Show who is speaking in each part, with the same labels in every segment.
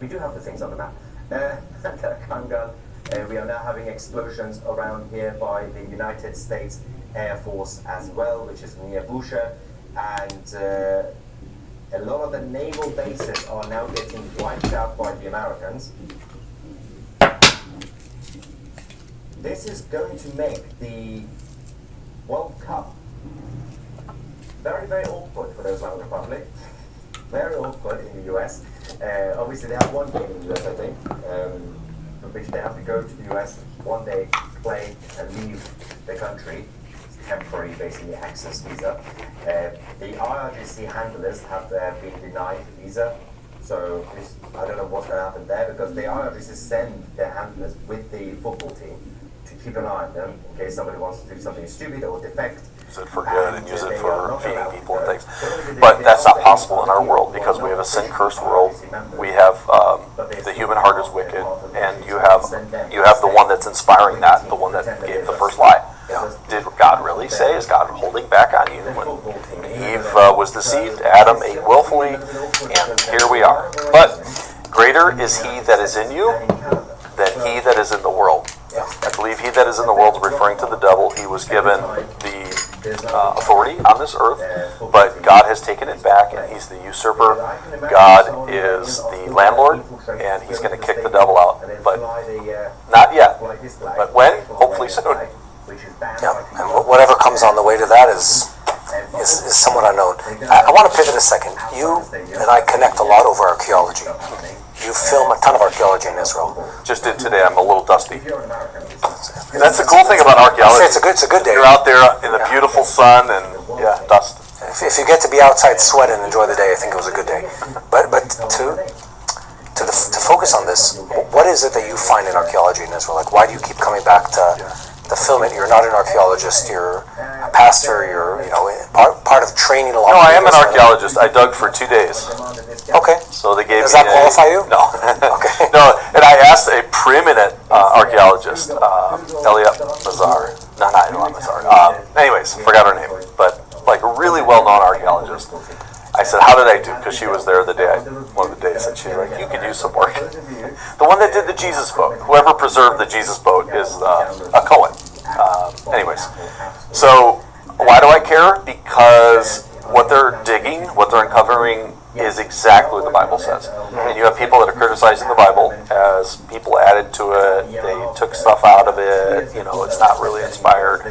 Speaker 1: We do have the things on the map. Kangan, we are now having explosions around here by the United States Air Force as well, which is near Busha, and a lot of the naval bases are now getting wiped out by the Americans. This is going to make the World Cup very, very awkward for the Islamic Republic. Very awkward in the US. Obviously, they have one game in the US, I think, for which they have to go to the US one day, play, and leave the country. It's temporary, basically, access visa. The IRGC handlers have been denied visa. So I don't know what's going to happen there, because the IRGC send their handlers with the football team to keep an eye on them in case somebody wants to do something stupid or defect.
Speaker 2: Use it for good and use it for feeding people and things. But that's not possible in our world, because we have a sin-cursed world. We have the human heart is wicked, and you have the one that's inspiring that, the one that gave the first lie. Did God really say? Is God holding back on you? When Eve was deceived, Adam ate willfully, and here we are. But greater is he that is in you than he that is in the world. I believe he that is in the world is referring to the devil. He was given the authority on this earth, but God has taken it back, and he's the usurper. God is the landlord, and he's going to kick the devil out, but not yet. But when? Hopefully soon.
Speaker 3: Yeah, and whatever comes on the way to that is somewhat unknown. I want to pivot a second. You and I connect a lot over archaeology. You film a ton of archaeology in Israel.
Speaker 2: Just did today. I'm a little dusty. And that's the cool thing about archaeology.
Speaker 3: It's a good day.
Speaker 2: You're out there in the beautiful sun and dust.
Speaker 3: If you get to be outside, sweat, and enjoy the day, I think it was a good day. But to focus on this, what is it that you find in archaeology in Israel? Like, why do you keep coming back to film it? You're not an archaeologist. You're a pastor. You're part of training along.
Speaker 2: No, I am an archaeologist. I dug for 2 days.
Speaker 3: Okay.
Speaker 2: So they gave
Speaker 3: Does that qualify you?
Speaker 2: No.
Speaker 3: Okay.
Speaker 2: No, and I asked a preeminent archaeologist, Eliot Mazar. No, not Eliot Mazar. Anyways, forgot her name, but like a really well-known archaeologist. I said, how did I do? Because she was there one of the days, and she's like, you could use some work. The one that did the Jesus boat, whoever preserved the Jesus boat is a Cohen. Anyways, so why do I care? Because what they're digging, what they're uncovering, is exactly what the Bible says. And you have people that are criticizing the Bible as people added to it, they took stuff out of it, it's not really inspired.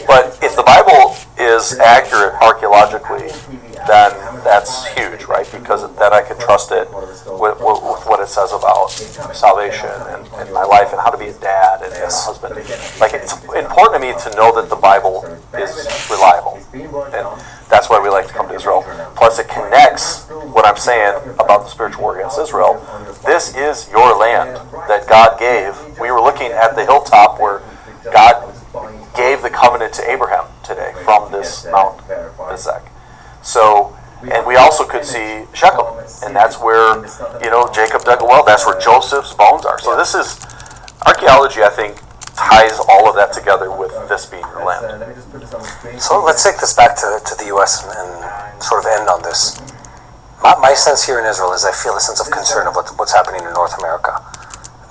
Speaker 2: But if the Bible is accurate archaeologically, then that's huge, right? Because then I can trust it with what it says about salvation and my life and how to be a dad and a husband. Like, it's important to me to know that the Bible is reliable. And that's why we like to come to Israel. Plus, it connects what I'm saying about the spiritual war against Israel. This is your land that God gave. We were looking at the hilltop where God gave the covenant to Abraham today from this Mount Bezek. So, and we also could see Shechem, and that's where, Jacob dug a well. That's where Joseph's bones are. So this is, archaeology, I think, ties all of that together with this being your land.
Speaker 3: So let's take this back to the U.S. and sort of end on this. My sense here in Israel is I feel a sense of concern of what's happening in North America.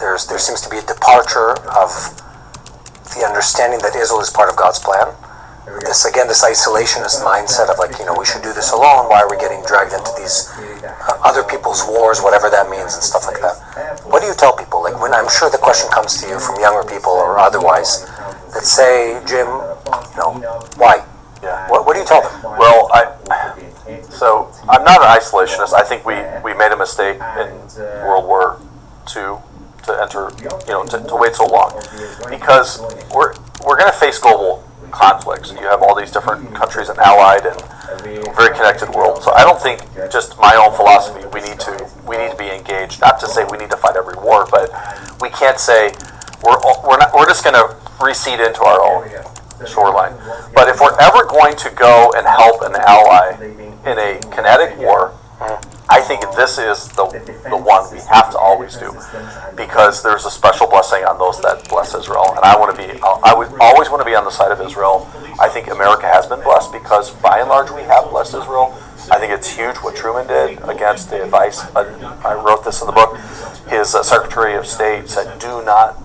Speaker 3: There seems to be a departure of the understanding that Israel is part of God's plan. This isolationist mindset of we should do this alone. Why are we getting dragged into these other people's wars, whatever that means, and stuff like that? What do you tell people? Like, when I'm sure the question comes to you from younger people or otherwise that say, Jim, why?
Speaker 2: Yeah.
Speaker 3: What do you tell them?
Speaker 2: Well, so I'm not an isolationist. I think we made a mistake in World War II to enter, to wait so long, because we're going to face global conflicts. You have all these different countries and allied and very connected world. So I don't think, just my own philosophy, we need to be engaged. Not to say we need to fight every war, but we can't say we're just going to recede into our own shoreline. But if we're ever going to go and help an ally in a kinetic war, I think this is the one we have to always do, because there's a special blessing on those that bless Israel, and I would always want to be on the side of Israel. I think America has been blessed because, by and large, we have blessed Israel. I think it's huge what Truman did against the advice. I wrote this in the book. his Secretary of State said, "Do not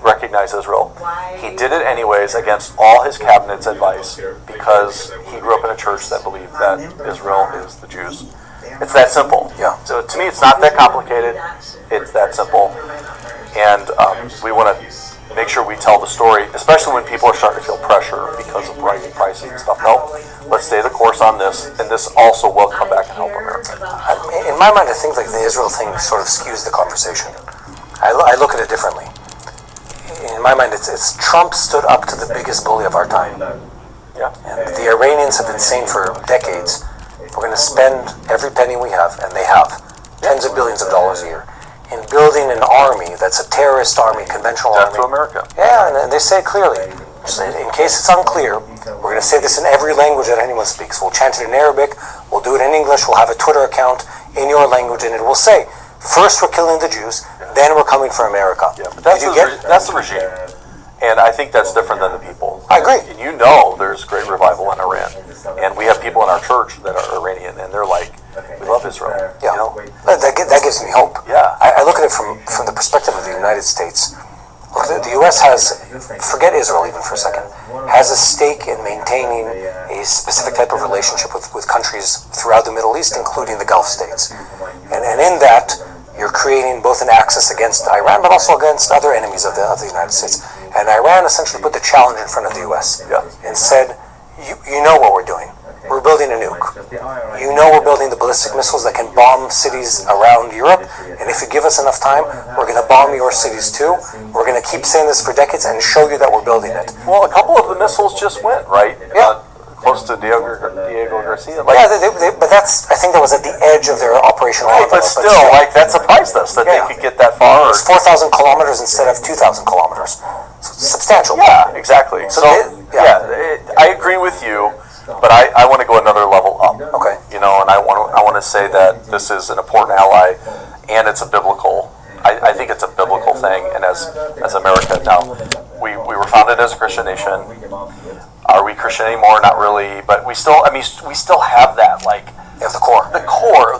Speaker 2: recognize Israel." He did it anyways against all his cabinet's advice because he grew up in a church that believed that Israel is the Jews. It's that simple.
Speaker 3: Yeah.
Speaker 2: So to me, it's not that complicated. It's that simple. And we want to make sure we tell the story, especially when people are starting to feel pressure because of rising prices and stuff. No, let's stay the course on this, and this also will come back and help America.
Speaker 3: In my mind, I think like the Israel thing sort of skews the conversation. I look at it differently. In my mind, it's Trump stood up to the biggest bully of our time.
Speaker 2: Yeah.
Speaker 3: And the Iranians have been saying for decades, we're going to spend every penny we have, and they have, tens of billions of dollars a year, in building an army that's a terrorist army, conventional
Speaker 2: Death
Speaker 3: army.
Speaker 2: to America.
Speaker 3: Yeah, and they say it clearly. So in case it's unclear, we're going to say this in every language that anyone speaks. We'll chant it in Arabic, we'll do it in English, we'll have a Twitter account in your language, and it will say, first we're killing the Jews, then we're coming for America.
Speaker 2: Yeah, but that's the regime. And I think that's different than the people.
Speaker 3: I agree.
Speaker 2: And you know there's great revival in Iran. And we have people in our church that are Iranian, and they're like, we love Israel.
Speaker 3: Yeah,
Speaker 2: You know?
Speaker 3: that gives me hope.
Speaker 2: Yeah.
Speaker 3: I look at it from the perspective of the United States. Look, the U.S. has, forget Israel even for a second, has a stake in maintaining a specific type of relationship with countries throughout the Middle East, including the Gulf states. And in that, you're creating both an axis against Iran, but also against other enemies of the United States. And Iran essentially put the challenge in front of the U.S. And said, you know what we're doing. We're building a nuke. You know we're building the ballistic missiles that can bomb cities around Europe. And if you give us enough time, we're going to bomb your cities too. We're going to keep saying this for decades and show you that we're building it.
Speaker 2: Well, a couple of the missiles just went, right?
Speaker 3: Yeah.
Speaker 2: Close to Diego Garcia.
Speaker 3: Yeah, but I think that was at the edge of their operational
Speaker 2: Right,
Speaker 3: envelope.
Speaker 2: but still, like, that surprised us that they could get that far.
Speaker 3: It's 4,000 kilometers instead of 2,000 kilometers. Substantial.
Speaker 2: Yeah, exactly. So I agree with you, but I want to go another level up.
Speaker 3: Okay.
Speaker 2: You know, and I want to say that this is an important ally, and it's a biblical. I think it's a biblical thing, and as America now, we were founded as a Christian nation. Are we Christian anymore? Not really, but we still have that, like,
Speaker 3: You have the core.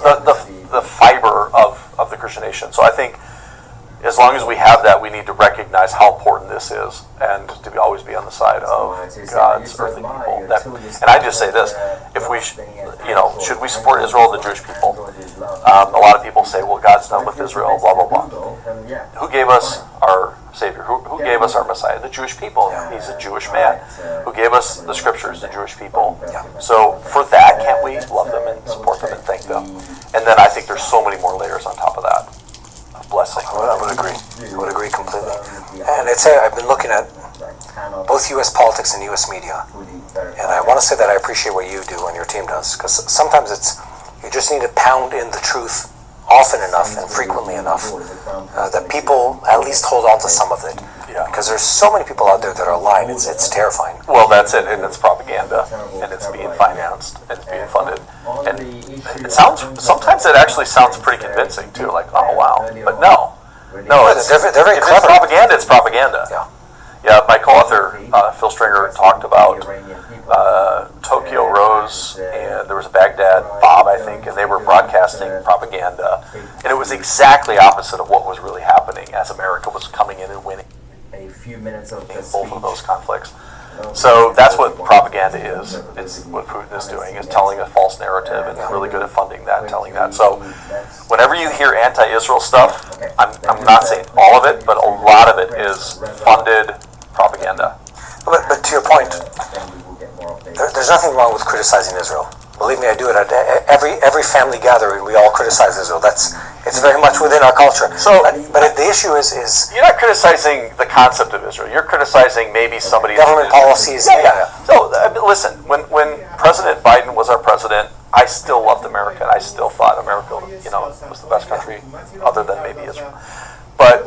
Speaker 2: the fiber of the Christian nation. So I think as long as we have that, we need to recognize how important this is, and to always be on the side of God's earthly people. And I just say this: if we, should we support Israel, the Jewish people? A lot of people say, well, God's done with Israel, blah blah blah. Who gave us our Savior? Who gave us our Messiah? The Jewish people. He's a Jewish man. Who gave us the Scriptures? The Jewish people. So for that, can't we love them and support them and thank them? And then I think there's so many more layers on top of that. Blessing.
Speaker 3: I would agree. I would agree completely. And I've been looking at both U.S. politics and U.S. media, and I want to say that I appreciate what you do and your team does, because sometimes you just need to pound in the truth often enough and frequently enough that people at least hold on to some of it. Because there's so many people out there that are lying. It's terrifying.
Speaker 2: Well, that's it, and it's propaganda, and it's being financed, and it's being funded, and it sounds. Sometimes it actually sounds pretty convincing too. Like, oh wow, but no, it's,
Speaker 3: they're very
Speaker 2: if
Speaker 3: clever.
Speaker 2: it's propaganda. It's propaganda. Yeah. My co-author Phil Stringer talked about Tokyo Rose, and there was a Baghdad Bob, I think, and they were broadcasting propaganda, and it was exactly opposite of what was really happening as America was coming in and winning
Speaker 1: few minutes of
Speaker 2: both of those conflicts. So that's what propaganda is. It's what Putin is doing, is telling a false narrative, and really good at funding that, telling that. So whenever you hear anti-Israel stuff, I'm not saying all of it, but a lot of it is funded propaganda.
Speaker 3: But to your point, there's nothing wrong with criticizing Israel. Believe me, I do it at every family gathering. We all criticize Israel. It's very much within our culture.
Speaker 2: So,
Speaker 3: but the issue is
Speaker 2: you're not criticizing the concept of Israel. You're criticizing maybe somebody's
Speaker 3: government policies.
Speaker 2: Yeah. So listen, when President Biden was our president, I still loved America, and I still thought America, was the best country, other than maybe Israel. But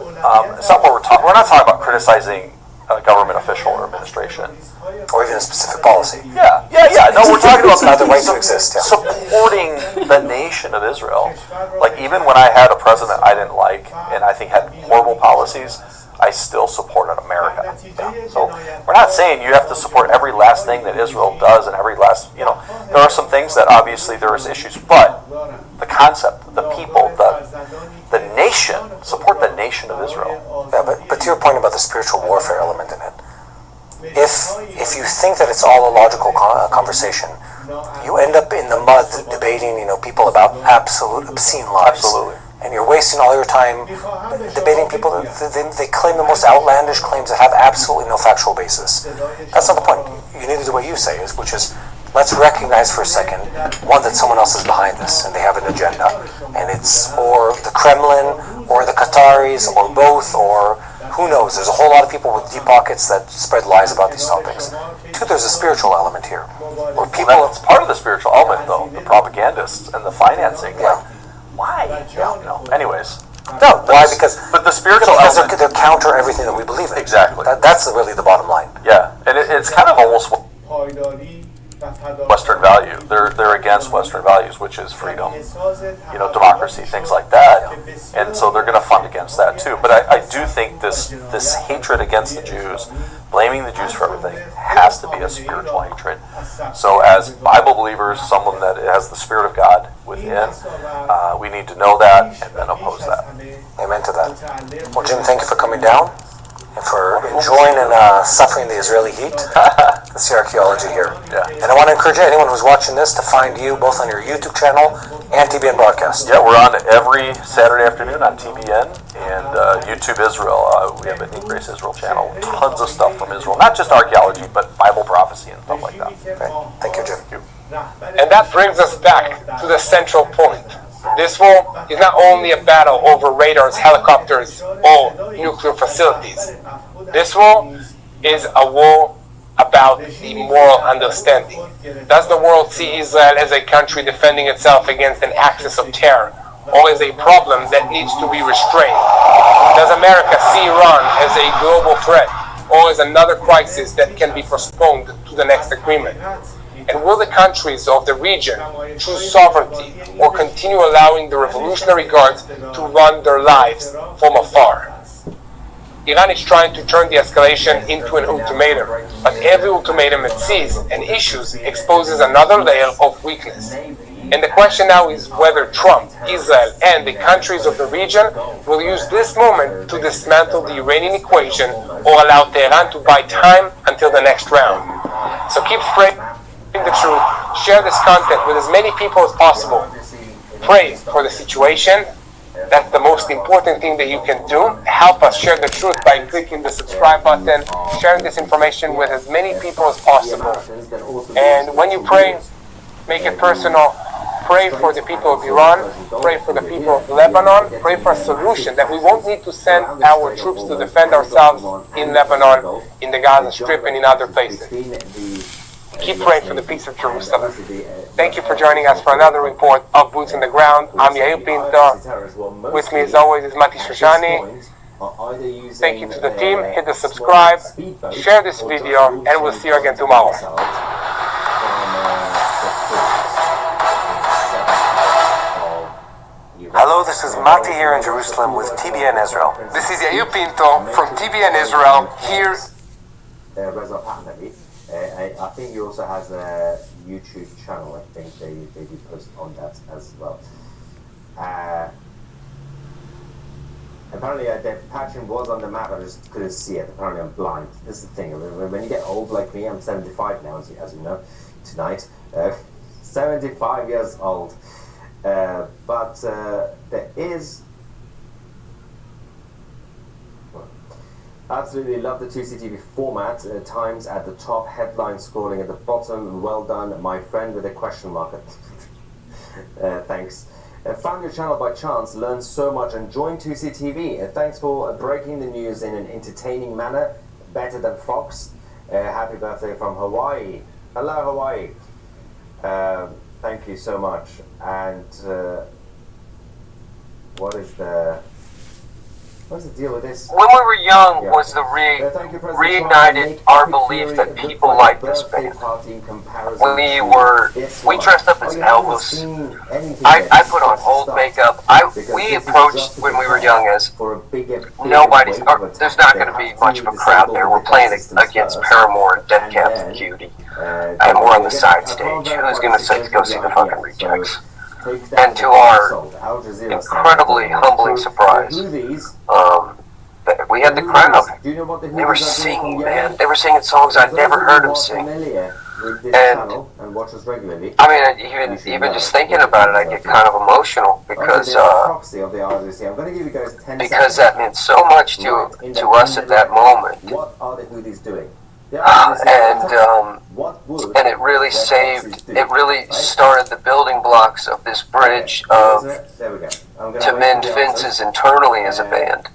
Speaker 2: it's not what we're talking. We're not talking about criticizing a government official or administration,
Speaker 3: or even a specific policy.
Speaker 2: Yeah. No, we're talking about
Speaker 3: the right to exist.
Speaker 2: Supporting the nation of Israel. Like, even when I had a president I didn't like, and I think had horrible policies, I still supported America. So we're not saying you have to support every last thing that Israel does and every last, there are some things that obviously there is issues, but the concept, the people, the nation, support the nation of Israel.
Speaker 3: Yeah, but to your point about the spiritual warfare element in it, if you think that it's all a logical conversation, you end up in the mud debating, people about absolute obscene lies.
Speaker 2: Absolutely.
Speaker 3: And you're wasting all your time debating people that they claim the most outlandish claims that have absolutely no factual basis. That's not the point. You need to do what you say, which is, let's recognize for a second, one, that someone else is behind this and they have an agenda, and it's or the Kremlin or the Qataris or both, or who knows. There's a whole lot of people with deep pockets that spread lies about these topics. Two, there's a spiritual element here, where people.
Speaker 2: That's part of the spiritual element, though, the propagandists and the financing.
Speaker 3: Yeah.
Speaker 2: Why? Anyways.
Speaker 3: No, why? Because
Speaker 2: the spiritual element,
Speaker 3: they're counter everything that we believe in.
Speaker 2: Exactly.
Speaker 3: That's really the bottom line.
Speaker 2: Yeah, and it's kind of almost Western value. They're against Western values, which is freedom, democracy, things like that. And so they're going to fund against that too. But I do think this hatred against the Jews, blaming the Jews for everything, has to be a spiritual hatred. So as Bible believers, someone that has the Spirit of God within, we need to know that and then oppose that.
Speaker 3: Amen to that. Well, Jim, thank you for coming down and for enjoying and suffering the Israeli heat. That's the archaeology here.
Speaker 2: Yeah.
Speaker 3: And I want to encourage anyone who's watching this to find you both on your YouTube channel and TBN broadcast.
Speaker 2: Yeah, we're on every Saturday afternoon on TBN and YouTube Israel. We have an Grace Israel channel. Tons of stuff from Israel. Not just archaeology, but Bible prophecy and stuff like that.
Speaker 3: Okay. Thank you, Jim.
Speaker 2: Thank you.
Speaker 4: And that brings us back to the central point. This war is not only a battle over radars, helicopters, or nuclear facilities. This war is a war about the moral understanding. Does the world see Israel as a country defending itself against an axis of terror, or as a problem that needs to be restrained? Does America see Iran as a global threat, or as another crisis that can be postponed to the next agreement? And will the countries of the region choose sovereignty or continue allowing the Revolutionary Guards to run their lives from afar? Iran is trying to turn the escalation into an ultimatum, but every ultimatum it sees and issues exposes another layer of weakness. And the question now is whether Trump, Israel, and the countries of the region will use this moment to dismantle the Iranian equation or allow Tehran to buy time until the next round. So keep spreading the truth, share this content with as many people as possible. Pray for the situation. That's the most important thing that you can do. Help us share the truth by clicking the subscribe button, sharing this information with as many people as possible. And when you pray, make it personal. Pray for the people of Iran, pray for the people of Lebanon, pray for a solution that we won't need to send our troops to defend ourselves in Lebanon, in the Gaza Strip, and in other places. Keep praying for the peace of Jerusalem. Thank you for joining us for another report of Boots on the Ground. I'm Yair Pinto. With me as always is Mati Shoshani. Thank you to the team. Hit the subscribe, share this video, and we'll see you again tomorrow.
Speaker 3: Hello, this is Mati here in Jerusalem with TBN Israel.
Speaker 4: This is Yair Pinto from TBN Israel here.
Speaker 1: I think he also has a YouTube channel. I think they do post on that as well. Apparently, the patching was on the map. I just couldn't see it. Apparently, I'm blind. This is the thing. When you get old like me, I'm 75 now, as you know, tonight. 75 years old. But there is. Absolutely love the 2CTV format. Times at the top, headline scrolling at the bottom. Well done, my friend, with a question mark. Thanks. Found your channel by chance, learned so much, and joined 2CTV. Thanks for breaking the news in an entertaining manner, better than Fox. Happy birthday from Hawaii. Hello, Hawaii. Thank you so much. And what's the deal with this?
Speaker 5: When we were young was the reignited our belief that people like this band. We dressed up as Elvis. I put on old makeup. We approached when we were young as there's not going to be much of a crowd there. We're playing against Paramore and Dead Cats and Cutie. And we're on the side stage. Who's going to say to go see the fucking Rejects? And to our incredibly humbling surprise, we had the crowd. They were singing, man. They were singing songs I'd never heard them sing. And I mean, even just thinking about it, I get kind of emotional because that meant so much to us at that moment. And it really started the building blocks of this bridge to mend fences internally as a band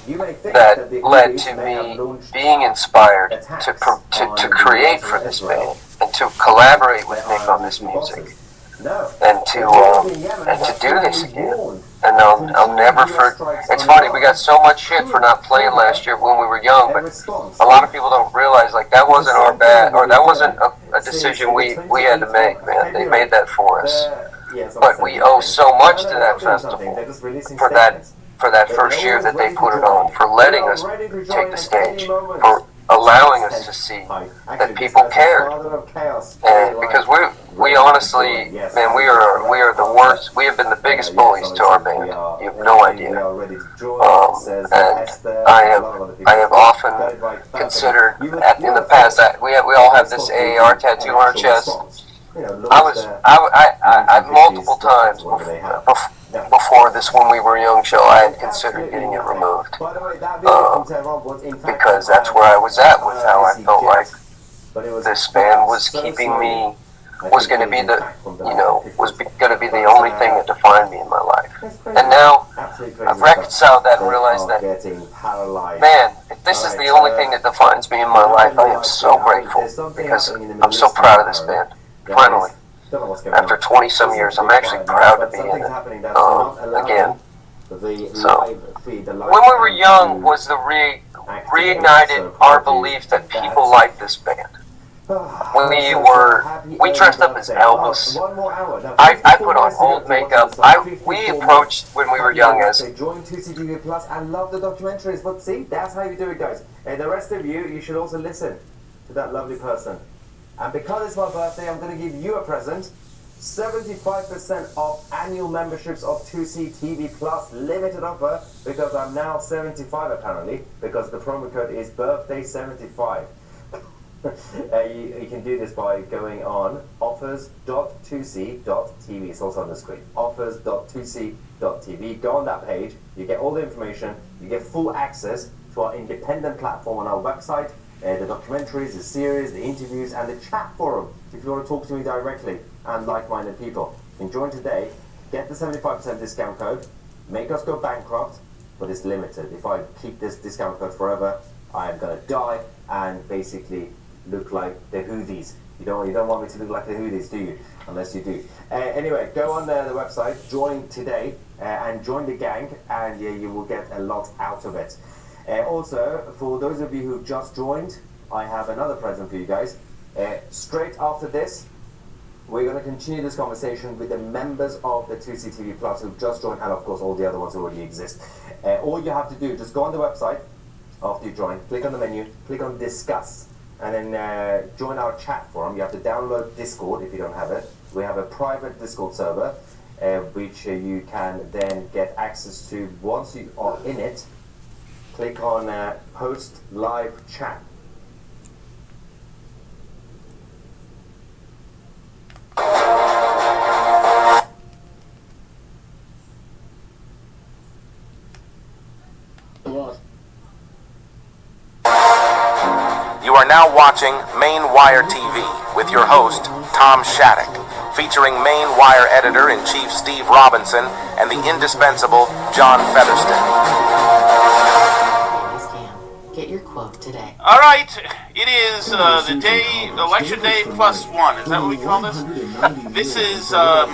Speaker 5: that led to me being inspired to create for this band and to collaborate with Nick on this music and to do this again. And I'll never forget. It's funny, we got so much shit for not playing last year when we were young, but a lot of people don't realize, like, that wasn't our bad, or that wasn't a decision we had to make, man. They made that for us. But we owe so much to that festival for that first year that they put it on, for letting us take the stage, for allowing us to see that people cared. And because we honestly, man, we are the worst. We have been the biggest bullies to our band. You have no idea. And I have often considered in the past that we all have this AAR tattoo on our chest. I multiple times before this, when we were young show, I had considered getting it removed because that's where I was at with how I felt like this band was keeping me, was going to be going to be the only thing that defined me in my life. And now I've reconciled that and realized that, man, if this is the only thing that defines me in my life, I am so grateful because I'm so proud of this band. Finally, after 20-some years, I'm actually proud to be in it again. So, when we were young was the reignited our belief that people liked this band. When we dressed up as Elvis. I put on old makeup. We approached when we were young as
Speaker 1: join 2CTV Plus and love the documentaries. But see, that's how you do it, guys. And the rest of you should also listen to that lovely person. And because it's my birthday, I'm going to give you a present. 75% off annual memberships of 2CTV Plus, limited offer, because I'm now 75 apparently, because the promo code is birthday75. You can do this by going on offers.2c.tv. It's also on the screen. Offers.2c.tv. Go on that page. You get all the information. You get full access to our independent platform on our website. The documentaries, the series, the interviews, and the chat forum if you want to talk to me directly and like-minded people. Join today, get the 75% discount code, make us go bankrupt, but it's limited. If I keep this discount code forever, I am going to die and basically look like the Whoodies. You don't want me to look like the Whoodies, do you? Unless you do. Anyway, go on the website, join today, and join the gang, and you will get a lot out of it. Also, for those of you who've just joined, I have another present for you guys. Straight after this, we're going to continue this conversation with the members of the 2CTV Plus who've just joined, and of course all the other ones who already exist. All you have to do, just go on the website after you join, click on the menu, click on Discuss, and then join our chat forum. You have to download Discord if you don't have it. We have a private Discord server, which you can then get access to once you are in it. Click on Post Live Chat.
Speaker 6: You are now watching Mainwire TV with your host, Tom Shattuck, featuring Mainwire Editor-in-Chief Steve Robinson and the indispensable John Featherston.
Speaker 7: Get your quote today.
Speaker 8: All right, it is the day, election day plus one. Is that what we call this? This is the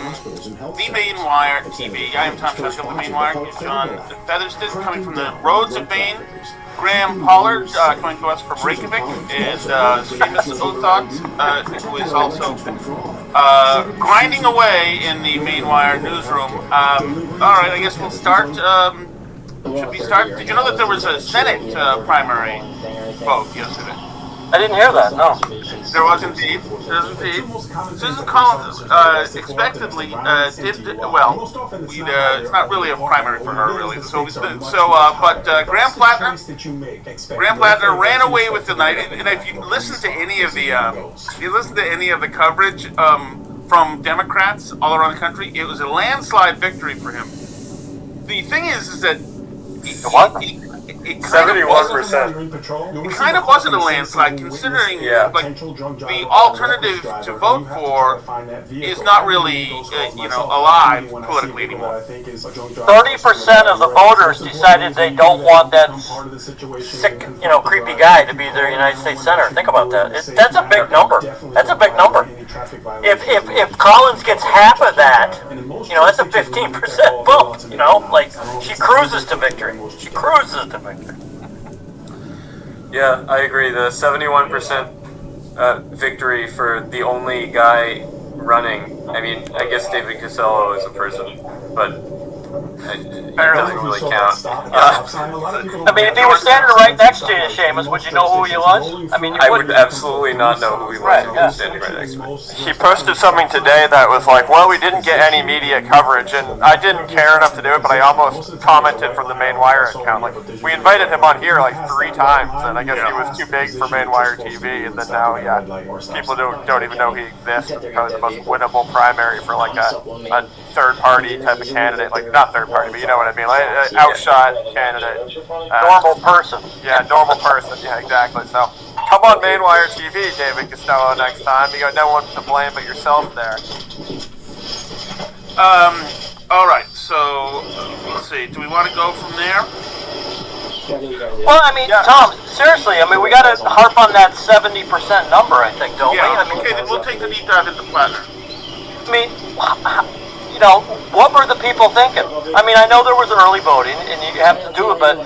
Speaker 8: Mainwire TV. I am Tom Shattuck of the Mainwire. John Featherston coming from the roads of Maine. Graham Pollard coming to us from Reykjavik, and Seamus Othot, who is also grinding away in the Mainwire newsroom. All right, I guess we'll start. Should we start? Did you know that there was a Senate primary vote yesterday?
Speaker 7: I didn't hear that. No.
Speaker 8: There was indeed. Susan Collins expectedly did well. It's not really a primary for her, really. But Graham Plattner ran away with the night. And if you listen to any of the coverage from Democrats all around the country, it was a landslide victory for him. The thing is that it 71%. It kind of wasn't a landslide, considering the alternative to vote for is not really alive politically anymore.
Speaker 7: 30% of the voters decided they don't want that sick, creepy guy to be their United States senator. Think about that. That's a big number. That's a big number. If Collins gets half of that, that's a 15% bump. She cruises to victory. She cruises to victory.
Speaker 9: Yeah, I agree. The 71% victory for the only guy running. I mean, I guess David Costello is a person, but it doesn't really count.
Speaker 7: I mean, if he was standing right next to you, Seamus, would you know who he was? I mean,
Speaker 9: I would absolutely not know who he was if he was standing right next to me.
Speaker 10: He posted something today that was like, well, we didn't get any media coverage, and I didn't care enough to do it, but I almost commented from the Main Wire account. Like, we invited him on here like 3 times, and I guess he was too big for Main Wire TV, and then now, people don't even know he exists. It's probably the most winnable primary for like a third-party type of candidate, like not third-party, but you know what I mean, like outshot candidate.
Speaker 7: Normal person.
Speaker 10: Yeah, normal person. Yeah, exactly. So come on Main Wire TV, David Costello, next time. You got no one to blame but yourself there.
Speaker 8: All right. So let's see. Do we want to go from there?
Speaker 7: Well, I mean, Tom, seriously, I mean, we got to harp on that 70% number, I think, don't we? I mean,
Speaker 8: okay, then we'll take the deep dive into Plattner.
Speaker 7: I mean, what were the people thinking? I mean, I know there was early voting, and you have to do it, but,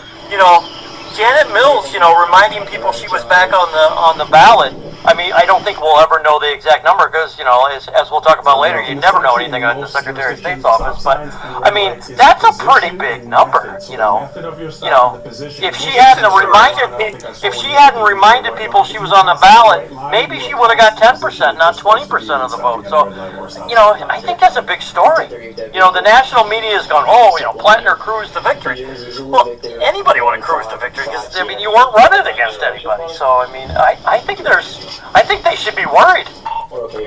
Speaker 7: Janet Mills, reminding people she was back on the ballot. I mean, I don't think we'll ever know the exact number because, as we'll talk about later, you never know anything at the Secretary of State's office. But I mean, that's a pretty big number. If she hadn't reminded people she was on the ballot, maybe she would have got 10%, not 20% of the vote. So, I think that's a big story. The national media is going, Plattner cruised to victory. Well, anybody would have cruised to victory because you weren't running against anybody. So, I mean, I think they should be worried.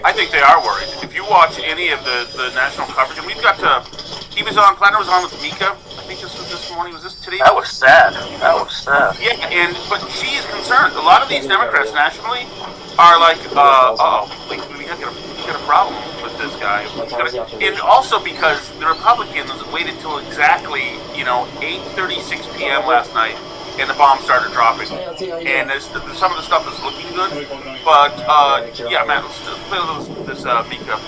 Speaker 8: I think they are worried. If you watch any of the national coverage, and we've got Plattner was on with Mika. I think this was this morning. Was this today?
Speaker 7: That was sad.
Speaker 8: Yeah, but she is concerned. A lot of these Democrats nationally are like, we got a problem with this guy. And also because the Republicans waited till exactly 8:36 p.m. last night. And the bomb started dropping, and some of the stuff is looking good, but man, let's play this Mika.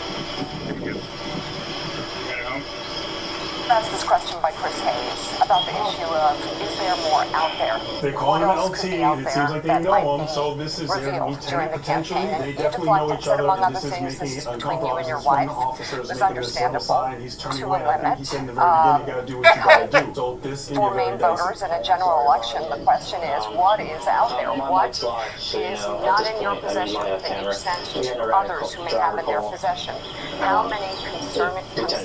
Speaker 11: Asked this question by Chris Hayes about the issue of is there more out there?
Speaker 12: They call him an LT, and it seems like they know him, so this is their lieutenant potentially. They definitely know each other, and this is making it uncomfortable. This is one of the officers making this little sign. He's turning away. I think he said in the very beginning, you gotta do what you gotta do. So this in
Speaker 11: for Maine voters in a general election, the question is, what is out there? What is not in your possession that you sent to others who may have in their possession? How many concerning pictures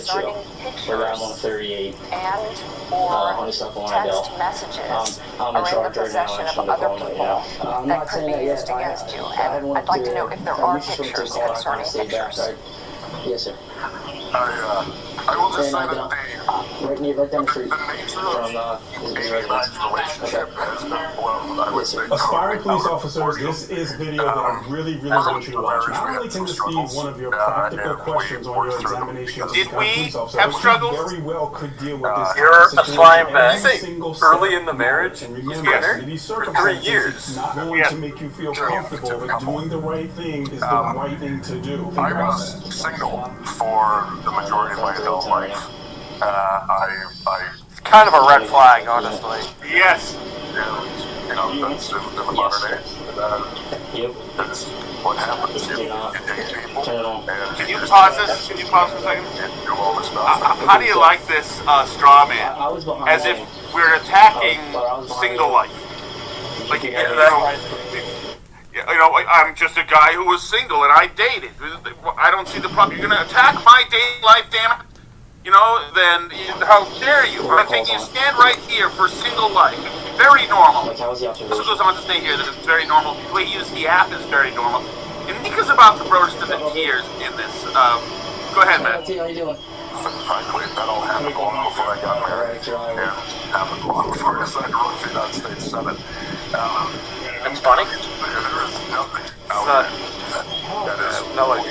Speaker 11: and or text messages are in the possession of other people that could be used against you? And I'd like to know if there are pictures concerning pictures.
Speaker 13: Yes, sir. I will just say that right near right down the street from his residence.
Speaker 12: Relationship has been blown, I would say. Aspiring police officers, this is video that I really want you to watch. Not only can this be one of your practical questions on your examination as a police officer, but you very well could deal with this
Speaker 9: You're a slime bag.
Speaker 12: early
Speaker 9: in the marriage,
Speaker 12: and remember, these circumstances,
Speaker 9: 3 years.
Speaker 12: it's not going to make you feel comfortable, but doing the right thing is the right thing to do. Think
Speaker 13: I
Speaker 12: about
Speaker 13: was
Speaker 12: that.
Speaker 13: single for the majority of my adult life.
Speaker 10: It's kind of a red flag, honestly.
Speaker 8: Yes.
Speaker 13: That's in the modern age. That's what happens. You date people.
Speaker 8: Can you pause this? Can you pause for a second? How do you like this straw man? As if we're attacking single life. Like, I'm just a guy who was single and I dated. I don't see the problem. You're going to attack my dating life, damn it? Then how dare you? I'm taking a stand right here for single life. It's very normal. Also goes on to say here that it's very normal. The way he uses the app is very normal. And Nika's about to burst into tears in this. Go ahead, man.
Speaker 13: How you doing?
Speaker 14: Frankly, that all happened long before I got married. And happened long before I decided to run for United States Senate.
Speaker 7: It's funny.
Speaker 14: There is nothing out there that is
Speaker 9: not like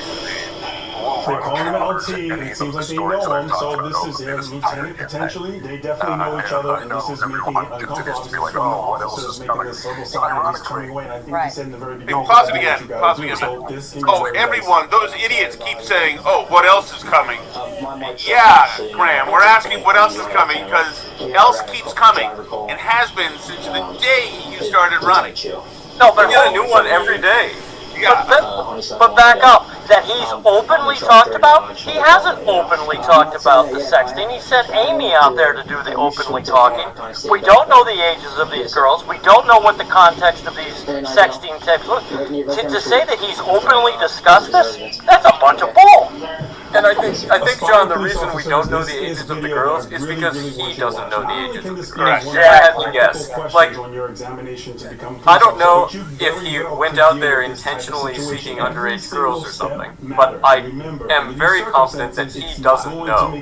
Speaker 12: They call him LT, and it seems like they know him, so this is their lieutenant potentially. They definitely know each other, and this is making it uncomfortable. This is from the officers making this verbal sign, and he's turning away, and I think he said in the very beginning.
Speaker 8: Pause it again. Pause it again. Everyone, those idiots keep saying, "Oh, what else is coming?" Yeah, Graham, we're asking what else is coming because else keeps coming and has been since the day you started running.
Speaker 7: No, but
Speaker 9: we get a new one every day.
Speaker 8: Yeah.
Speaker 7: But back up. That he's openly talked about? He hasn't openly talked about the sexting. He sent Amy out there to do the openly talking. We don't know the ages of these girls. We don't know what the context of these sexting texts look. To say that he's openly discussed this, that's a bunch of bull.
Speaker 9: And I think, John, the reason we don't know the ages of the girls is because he doesn't know the ages of the girls. Yeah, I have to guess. Like, I don't know if he went out there intentionally seeking underage girls or something, but I am very confident that he doesn't know who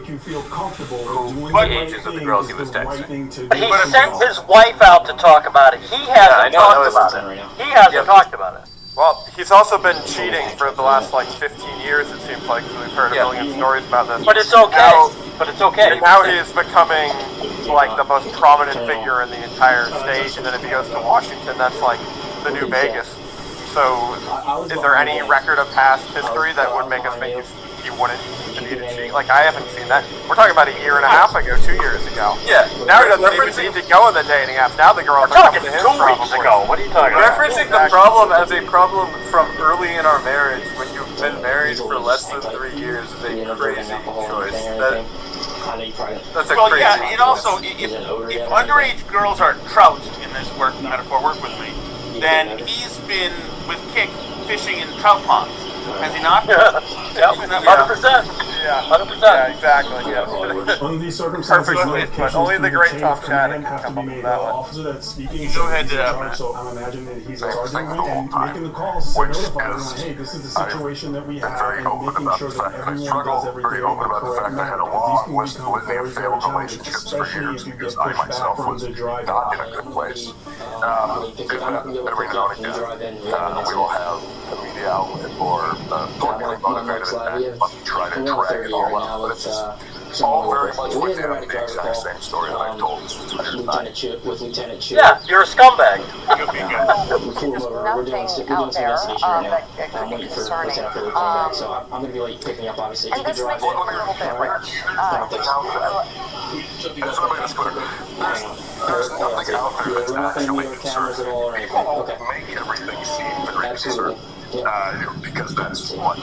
Speaker 9: the ages of the girls he was texting.
Speaker 7: He sent his wife out to talk about it. He hasn't talked about it. He hasn't talked about it.
Speaker 10: Well, he's also been cheating for the last, 15 years, it seems like, we've heard a million stories about this.
Speaker 7: But it's okay.
Speaker 10: And now he is becoming, the most prominent figure in the entire state, and then if he goes to Washington, that's, the new Vegas. So, is there any record of past history that would make us think he wouldn't continue to cheat? I haven't seen that. We're talking about a year and a half ago, 2 years ago.
Speaker 9: Yeah.
Speaker 10: Now he doesn't even need to go in the dating apps. Now the girls are coming to him.
Speaker 7: 2 weeks ago. What are you talking about?
Speaker 9: Referencing the problem as a problem from early in our marriage, when you've been married for less than 3 years, is a crazy choice. That's a crazy
Speaker 8: yeah, and
Speaker 9: choice.
Speaker 8: also, if underage girls are trout in this work with me, then he's been with Kick fishing in trout ponds. Has he not?
Speaker 7: Yeah, 100%.
Speaker 10: Yeah,
Speaker 7: 100%.
Speaker 10: Yeah, exactly. Yeah.
Speaker 12: Under these circumstances,
Speaker 10: Perfect, but only the great Tom Shattuck
Speaker 12: have to
Speaker 10: can
Speaker 12: be
Speaker 10: come up with
Speaker 12: made.
Speaker 10: that
Speaker 12: The
Speaker 10: one.
Speaker 12: officer that's speaking,
Speaker 8: Go ahead,
Speaker 12: so I'm imagining that he's arguing and making the calls to notify everyone, hey, this is the situation that we have, and making sure that everyone does everything in the correct manner. Because these can become very, very challenging, especially if you get pushed back from the drive.
Speaker 14: not in a good place. Every now and again, we will have a media outlet or politically motivated attack to try to drag it all out. But it's all very much within the exact same story that I've told this entire time.
Speaker 13: With Lieutenant Chu.
Speaker 7: Yeah, you're a scumbag.
Speaker 11: There's nothing out there that could be concerning.
Speaker 13: So I'm going to be like picking up, obviously.
Speaker 11: And this makes it a little bit weird.
Speaker 14: Just let me just put it. There's nothing out there that's actually concerning. People make everything seem very concerning. Because that's what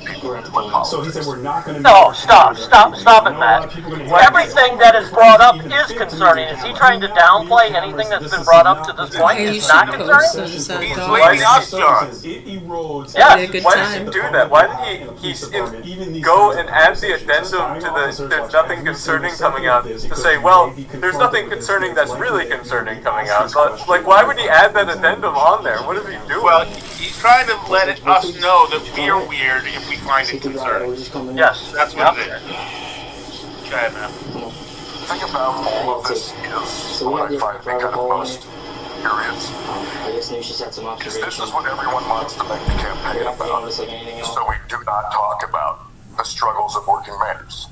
Speaker 14: people want.
Speaker 12: So he said we're not going to.
Speaker 7: No, stop it, Matt. Everything that is brought up is concerning. Is he trying to downplay anything that's been brought up to this point? It's not concerning?
Speaker 8: He's blaming us, John.
Speaker 7: Yeah,
Speaker 9: Why does he do that? Why didn't he go and add the addendum to the "there's nothing concerning coming out" to say, well, there's nothing concerning that's really concerning coming out? Why would he add that addendum on there? What is he doing?
Speaker 8: Well, he's trying to let us know that we're weird if we find it concerning.
Speaker 7: Yes.
Speaker 8: That's what it is. Go ahead, man.
Speaker 14: The thing about all of this is what I find to be kind of most curious. Is this is what everyone wants to make the campaign about. So we do not talk about the struggles of working mayors.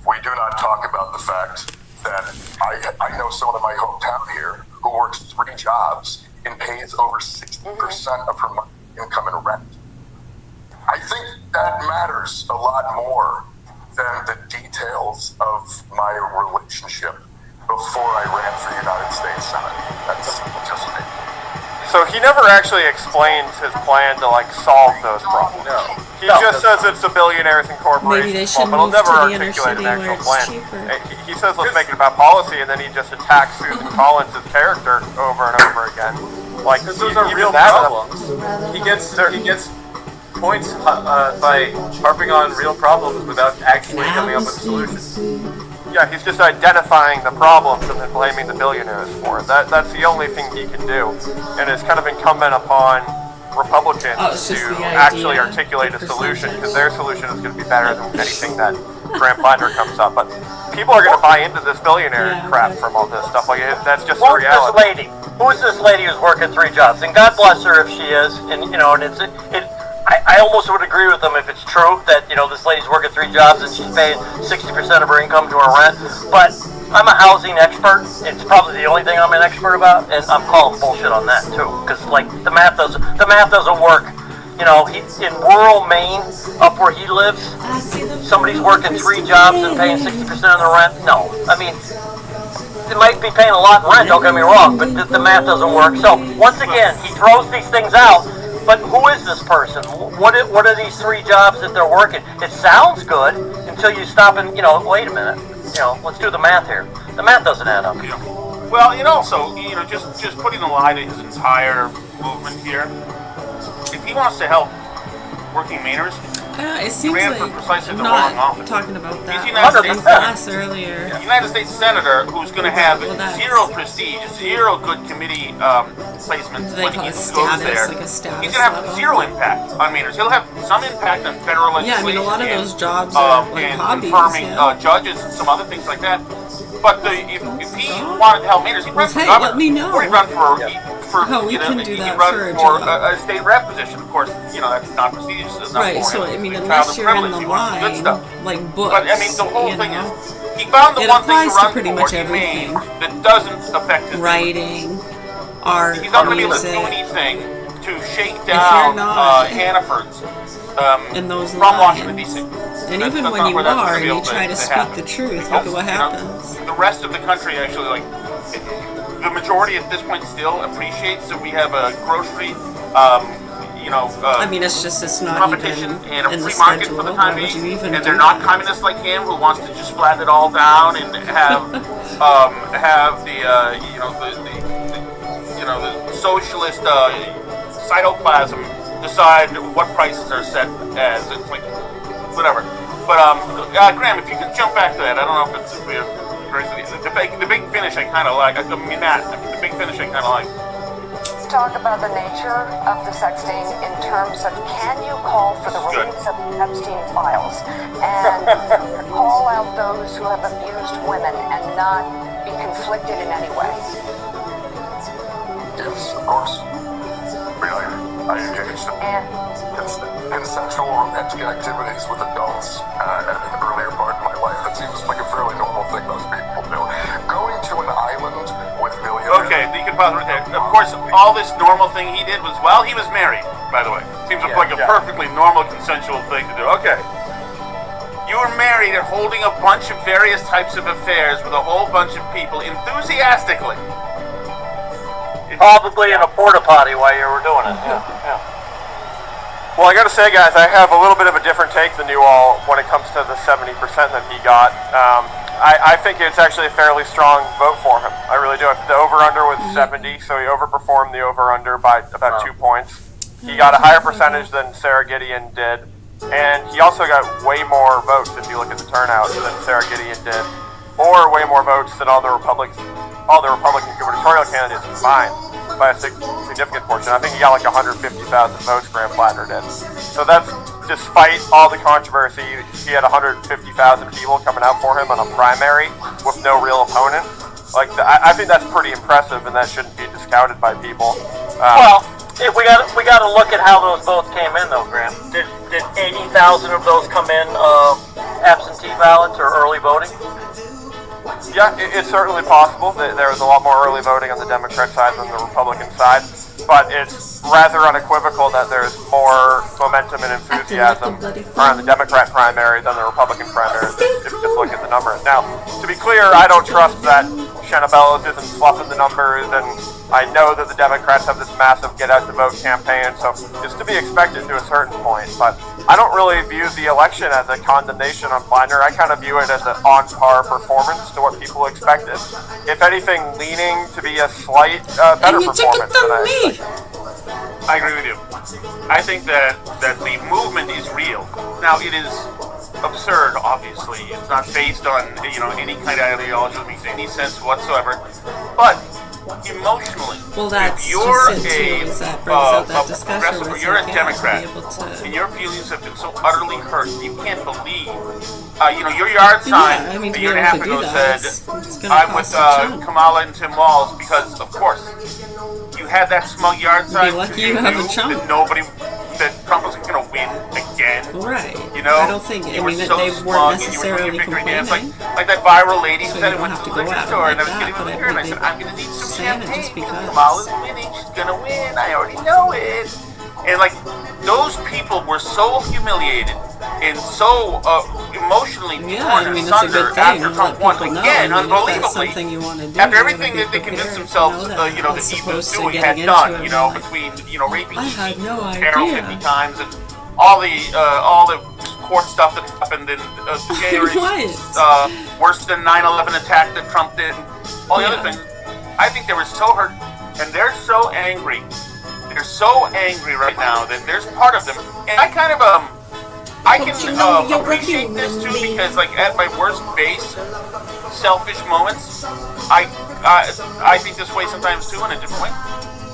Speaker 14: We do not talk about the fact that I know someone in my hometown here who works 3 jobs and pays over 60% of her income in rent. I think that matters a lot more than the details of my relationship before I ran for United States Senate. That's just me.
Speaker 10: So he never actually explains his plan to like solve those problems.
Speaker 7: No.
Speaker 10: He just says it's a billionaires and corporations.
Speaker 15: Maybe they should
Speaker 10: but he'll
Speaker 15: move
Speaker 10: never
Speaker 15: to the inner
Speaker 10: articulate
Speaker 15: city
Speaker 10: an
Speaker 15: where
Speaker 10: actual
Speaker 15: it's
Speaker 10: plan.
Speaker 15: cheaper.
Speaker 10: He says let's make it about policy, and then he just attacks Susan Collins' character over and over again. Like
Speaker 9: Because those are real problems. He gets points by harping on real problems without actually coming up with solutions.
Speaker 10: Yeah, he's just identifying the problems and then blaming the billionaires for it. That's the only thing he can do, and it's kind of incumbent upon Republicans to actually articulate a solution, because their solution is going to be better than anything that Graham Flander comes up. But people are going to buy into this billionaire crap from all this stuff. Like that's just the reality.
Speaker 7: This lady? Who is this lady who's working 3 jobs? And God bless her if she is. And you know, and I almost would agree with them if it's true that, you know, this lady's working 3 jobs and she's paying 60% of her income to her rent. But I'm a housing expert. It's probably the only thing I'm an expert about, and I'm calling bullshit on that too. Because like the math doesn't work. You know, he's in rural Maine, up where he lives. Somebody's working 3 jobs and paying 60% of the rent. No, I mean, they might be paying a lot in rent. Don't get me wrong, but the math doesn't work. So once again, he throws these things out. But who is this person? What are these 3 jobs that they're working? It sounds good until you stop and, you know, wait a minute. You know, let's do the math here. The math doesn't add up.
Speaker 8: Yeah. Well, and also, you know, just putting a lie to his entire movement here. If he wants to help working Mainers,
Speaker 15: It
Speaker 8: he
Speaker 15: seems
Speaker 8: ran
Speaker 15: like
Speaker 8: for precisely the
Speaker 15: not
Speaker 8: wrong office.
Speaker 15: talking about that.
Speaker 8: He's United
Speaker 15: in
Speaker 8: States
Speaker 15: class earlier.
Speaker 8: United States Senator who's going to have
Speaker 15: that's-
Speaker 8: 0 prestige, 0 good committee placement
Speaker 15: Do they
Speaker 8: when
Speaker 15: call
Speaker 8: he
Speaker 15: it
Speaker 8: goes
Speaker 15: status,
Speaker 8: there.
Speaker 15: like a status
Speaker 8: He's going to have
Speaker 15: level?
Speaker 8: 0 impact on Mainers. He'll have some impact on federal
Speaker 15: Yeah, I
Speaker 8: legislation.
Speaker 15: mean, a lot of
Speaker 8: and,
Speaker 15: those jobs are like
Speaker 8: and
Speaker 15: hobbies.
Speaker 8: confirming
Speaker 15: Yeah.
Speaker 8: judges and some other things like that. But if he wanted to help Mainers, he'd run for
Speaker 15: Hey,
Speaker 8: governor.
Speaker 15: let me know.
Speaker 8: Or he'd run for
Speaker 15: How we
Speaker 8: you know,
Speaker 15: can do
Speaker 8: he
Speaker 15: that
Speaker 8: could run
Speaker 15: for a
Speaker 8: for
Speaker 15: job.
Speaker 8: a state rep position. Of course, you know, that's not prestigious. It's not
Speaker 15: Right,
Speaker 8: for
Speaker 15: so
Speaker 8: him.
Speaker 15: I mean,
Speaker 8: It's
Speaker 15: unless
Speaker 8: child
Speaker 15: you're in
Speaker 8: privilege,
Speaker 15: the
Speaker 8: he wants the good
Speaker 15: line,
Speaker 8: stuff.
Speaker 15: like books,
Speaker 8: But I mean, the whole
Speaker 15: you
Speaker 8: thing
Speaker 15: know?
Speaker 8: is, he found the
Speaker 15: It
Speaker 8: one thing to
Speaker 15: applies to
Speaker 8: run
Speaker 15: pretty
Speaker 8: for
Speaker 15: much
Speaker 8: in Maine
Speaker 15: everything.
Speaker 8: that doesn't affect his
Speaker 15: Writing, art,
Speaker 8: He's not going to be able to
Speaker 15: music.
Speaker 8: do anything to shake
Speaker 15: you're
Speaker 8: down
Speaker 15: not
Speaker 8: Hannaford's
Speaker 15: in those
Speaker 8: from
Speaker 15: lines.
Speaker 8: Washington, D.C.
Speaker 15: And
Speaker 8: That's
Speaker 15: even
Speaker 8: not
Speaker 15: when you
Speaker 8: where that's
Speaker 15: are
Speaker 8: gonna
Speaker 15: and
Speaker 8: be
Speaker 15: you
Speaker 8: able
Speaker 15: try to speak
Speaker 8: happen.
Speaker 15: the truth,
Speaker 8: Because,
Speaker 15: look at what
Speaker 8: you know,
Speaker 15: happens.
Speaker 8: the rest of the country actually, like, the majority at this point still appreciates that we have a grocery, you know,
Speaker 15: I mean, it's just it's not
Speaker 8: competition
Speaker 15: even
Speaker 8: and a
Speaker 15: in the
Speaker 8: free market
Speaker 15: schedule.
Speaker 8: for the
Speaker 15: Why
Speaker 8: time
Speaker 15: would you
Speaker 8: being,
Speaker 15: even
Speaker 8: and
Speaker 15: do
Speaker 8: they're not
Speaker 15: that?
Speaker 8: communists like him who wants to just flatten it all down and have have the you know the socialist cytoplasm decide what prices are set as. It's like whatever. But Graham, if you could jump back to that, I don't know if it's the big finish I kind of like. I mean Matt, the big finish I kind of like.
Speaker 11: Talk about the nature of the sexting in terms of can you call for the release of Epstein files and call out those who have abused women and not be conflicted in any way?
Speaker 14: Yes, of course. I engaged in consensual romantic activities with adults at an earlier part in my life. That seems like a fairly normal thing most people do. Going to an island with millionaires.
Speaker 8: Okay, you can pause right there. Of course, all this normal thing he did was while he was married, by the way. Seems like a perfectly normal, consensual thing to do. Okay. You were married and holding a bunch of various types of affairs with a whole bunch of people enthusiastically.
Speaker 7: Probably in a porta potty while you were doing it. Yeah.
Speaker 10: Well, I got to say, guys, I have a little bit of a different take than you all when it comes to the 70% that he got. I think it's actually a fairly strong vote for him. I really do. The over-under was 70, so he overperformed the over-under by about 2 points. He got a higher percentage than Sarah Gideon did, and he also got way more votes if you look at the turnout than Sarah Gideon did, or way more votes than all the Republican gubernatorial candidates combined by a significant portion. I think he got like 150,000 votes, Graham Flatter did. So that's, despite all the controversy, he had 150,000 people coming out for him on a primary with no real opponent. Like, I think that's pretty impressive, and that shouldn't be discounted by people.
Speaker 7: Well, if we got to look at how those votes came in, though, Graham. Did 80,000 of those come in absentee ballots or early voting?
Speaker 10: Yeah, it's certainly possible. There was a lot more early voting on the Democrat side than the Republican side, but it's rather unequivocal that there's more momentum and enthusiasm around the Democrat primary than the Republican primary if you just look at the numbers. Now, to be clear, I don't trust that Chanabellos isn't fluffing the numbers, and I know that the Democrats have this massive get-out-the-vote campaign, so it's to be expected to a certain point. But I don't really view the election as a condemnation on Kleiner. I kind of view it as an on-par performance to what people expected. If anything, leaning to be a slight better performance than I expected.
Speaker 8: I agree with you. I think that the movement is real. Now, it is absurd, obviously. It's not based on, any kind of ideology that makes any sense whatsoever. But emotionally,
Speaker 15: well, that's
Speaker 8: if you're
Speaker 15: just it too, is that brings out that discussion
Speaker 8: or
Speaker 15: with
Speaker 8: you're a
Speaker 15: like,
Speaker 8: Democrat, and your feelings have been so utterly hurt, you can't believe. Your yard sign
Speaker 15: I mean,
Speaker 8: a year and a half ago said,
Speaker 15: it's
Speaker 8: "I'm with Kamala and Tim Walz," because, of course, you had that smug yard sign.
Speaker 15: Lucky you have a chump.
Speaker 8: That Trump wasn't going to win again.
Speaker 15: Right.
Speaker 8: I
Speaker 15: don't think.
Speaker 8: you
Speaker 15: I mean,
Speaker 8: so
Speaker 15: they weren't necessarily complaining.
Speaker 8: Like that viral lady who
Speaker 15: So
Speaker 8: said
Speaker 15: you
Speaker 8: it
Speaker 15: don't
Speaker 8: went
Speaker 15: have
Speaker 8: to
Speaker 15: to
Speaker 8: the
Speaker 15: go
Speaker 8: liquor
Speaker 15: at it
Speaker 8: store
Speaker 15: like
Speaker 8: and I was
Speaker 15: that,
Speaker 8: getting
Speaker 15: but
Speaker 8: liquor and I said, I'm going to need some champagne because Kamala's winning. She's going to win. I already know it. And like those people were so humiliated and so emotionally torn asunder after Trump won again, unbelievably. After everything that they convinced themselves, that Ethan Stewart had done, between raping Carol 50 times and all the court stuff that happened in January, worse than 9/11 attack that Trump did, all the other things. I think they were so hurt, and they're so angry. They're so angry right now that there's part of them, and I kind of I can appreciate this too because like at my worst base, selfish moments, I think this way sometimes too in a different way.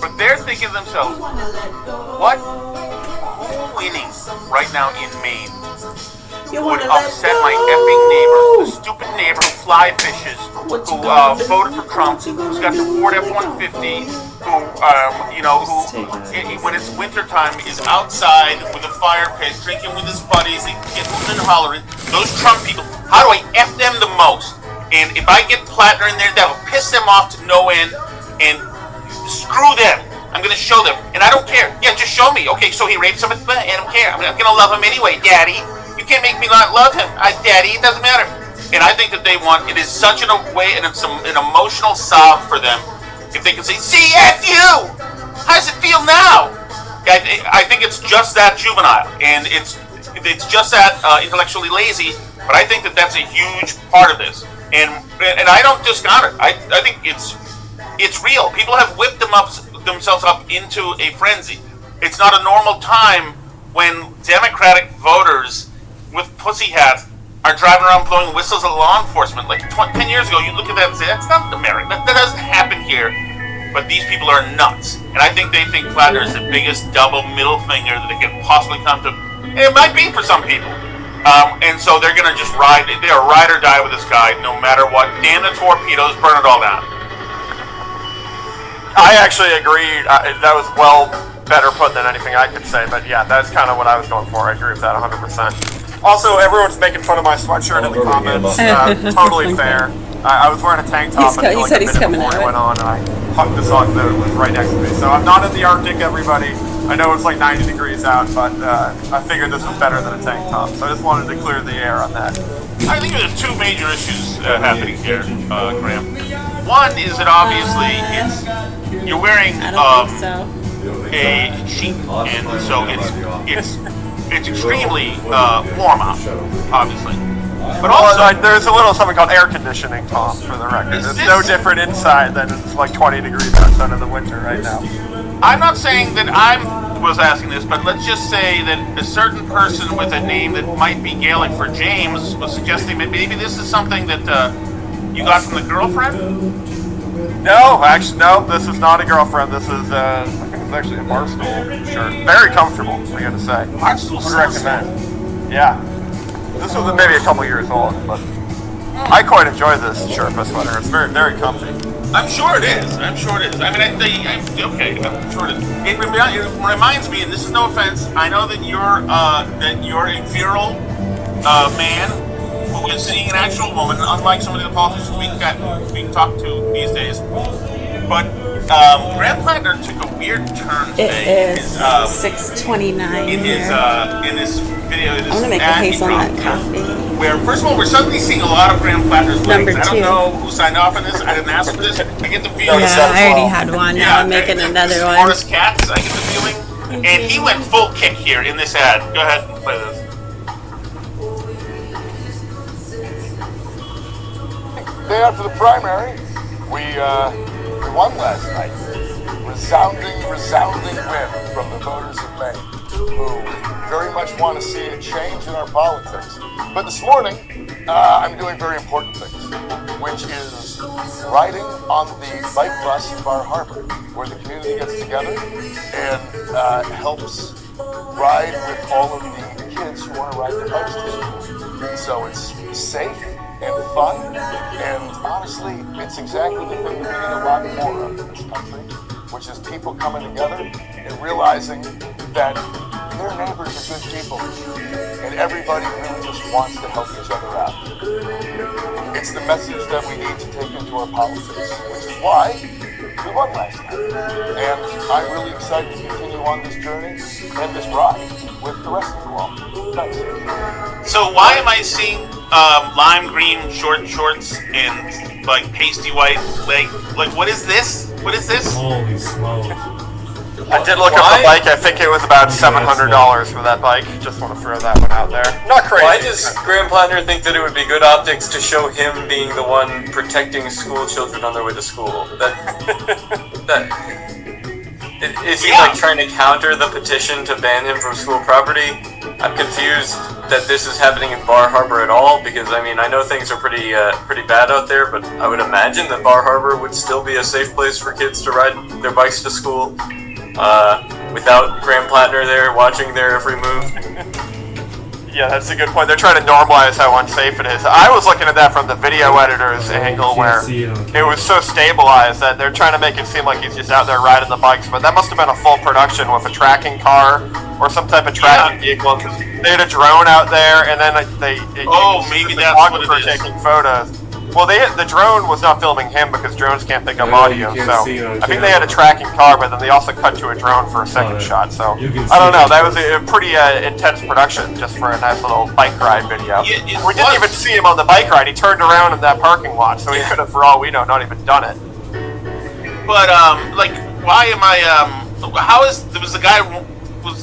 Speaker 8: But they're thinking to themselves, who's winning right now in Maine would upset my effing neighbor, the stupid neighbor who fly fishes, who voted for Trump, who's got the Ford F-150, who when it's wintertime is outside with a fire pit, drinking with his buddies, and getting and hollering. Those Trump people, how do I F them the most? And if I get Plattner in there, that'll piss them off to no end, and screw them. I'm going to show them, and I don't care. Yeah, just show me. Okay, so he raped somebody, I don't care. I'm going to love him anyway, Daddy. You can't make me not love him. Daddy, it doesn't matter. And I think that they want, it is such an way, and it's an emotional sob for them. If they can say, see, F you! How does it feel now? I think it's just that juvenile, and it's just that intellectually lazy, but I think that that's a huge part of this. And I don't discount it. I think it's real. People have whipped themselves up into a frenzy. It's not a normal time when Democratic voters with pussy hats are driving around blowing whistles at law enforcement. Like 10 years ago, you look at that and say, that's not America. That doesn't happen here. But these people are nuts. And I think they think Plattner is the biggest double middle finger that they can possibly come to. And it might be for some people. And so they're going to just ride or die with this guy no matter what. Damn the torpedoes, burn it all down.
Speaker 10: I actually agree. That was better put than anything I could say. But yeah, that's kind of what I was going for. I agree with that 100%. Also, everyone's making fun of my sweatshirt in the comments. Totally fair. I was wearing a tank top until like a minute before he went on, and I hugged the sock that was right next to me. So I'm not in the Arctic, everybody. I know it's like 90 degrees out, but I figured this was better than a tank top. So I just wanted to clear the air on that.
Speaker 8: I think there's two major issues happening here, Graham. One is that obviously you're wearing a sheet, and so it's extremely warm out, obviously. But also,
Speaker 10: there's a little something called air conditioning, Tom, for the record. It's no different inside than it's like 20 degrees outside of the winter right now.
Speaker 8: I'm not saying that I was asking this, but let's just say that a certain person with a name that might be Gaelic for James was suggesting that maybe this is something that you got from the girlfriend?
Speaker 10: No, actually, no, this is not a girlfriend. This is, I think it's actually a Barstool shirt. Very comfortable, I gotta say.
Speaker 8: Barstool
Speaker 10: would recommend. Yeah. This was maybe a couple years old, but I quite enjoy this Sherpa sweater. It's very, very comfy.
Speaker 8: I'm sure it is. I'm sure it is. I mean, I'm sure it is. It reminds me, and this is no offense, I know that you're a virile man who is seeing an actual woman, unlike some of the politicians we can talk to these days. But Graham Plattner took a weird turn
Speaker 15: It
Speaker 8: today.
Speaker 15: is 6:29
Speaker 8: in his
Speaker 15: here.
Speaker 8: in this video, this
Speaker 15: I'm gonna make a
Speaker 8: ad he
Speaker 15: hazelnut
Speaker 8: dropped,
Speaker 15: coffee.
Speaker 8: where first of all we're suddenly seeing a lot of Graham Plattner's
Speaker 15: Number
Speaker 8: legs. I
Speaker 15: 2.
Speaker 8: don't know who signed off on this. I didn't ask for this. I get the feeling.
Speaker 15: Yeah, I already had one. Now I'm making another one.
Speaker 8: Smartest cats. I get the feeling. And he went full kick here in this ad. Go ahead and play this.
Speaker 13: Day after the primary, we won last night. Resounding win from the voters of Maine, who very much want to see a change in our politics. But this morning, I'm doing very important things, which is riding on the bike bus in Bar Harbor, where the community gets together and helps ride with all of the kids who want to ride their bikes to school. So it's safe and fun, and honestly, it's exactly the thing that we need a lot more of in this country, which is people coming together and realizing that their neighbors are good people, and everybody really just wants to help each other out. It's the message that we need to take into our politics, which is why we won last night. And I'm really excited to continue on this journey and this ride with the rest of you all. Thanks.
Speaker 8: So why am I seeing lime green shorts and like pasty white leg? Like, what is this? What is this?
Speaker 10: Holy smoke.
Speaker 16: I did look up the bike. I think it was about $700 for that bike. Just want to throw that one out there. Not crazy.
Speaker 9: Why does Graham Plattner think that it would be good optics to show him being the one protecting school children on their way to school? Is he like trying to counter the petition to ban him from school property? I'm confused that this is happening in Bar Harbor at all, because I mean I know things are pretty bad out there, but I would imagine that Bar Harbor would still be a safe place for kids to ride their bikes to school without Graham Plattner there watching their every move.
Speaker 16: Yeah, that's a good point. They're trying to normalize how unsafe it is. I was looking at that from the video editor's angle, where it was so stabilized that they're trying to make it seem like he's just out there riding the bikes, but that must have been a full production with a tracking car or some type of tracking vehicle, because they had a drone out there, and then
Speaker 8: maybe that's what it is.
Speaker 16: Taking photos. Well, the drone was not filming him because drones can't pick up audio, so I think they had a tracking car, but then they also cut to a drone for a second shot, so I don't know, that was a pretty intense production just for a nice little bike ride video. We didn't even see him on the bike ride. He turned around in that parking lot, so he could have, for all we know, not even done it.
Speaker 8: But, like, why am I, there was a guy,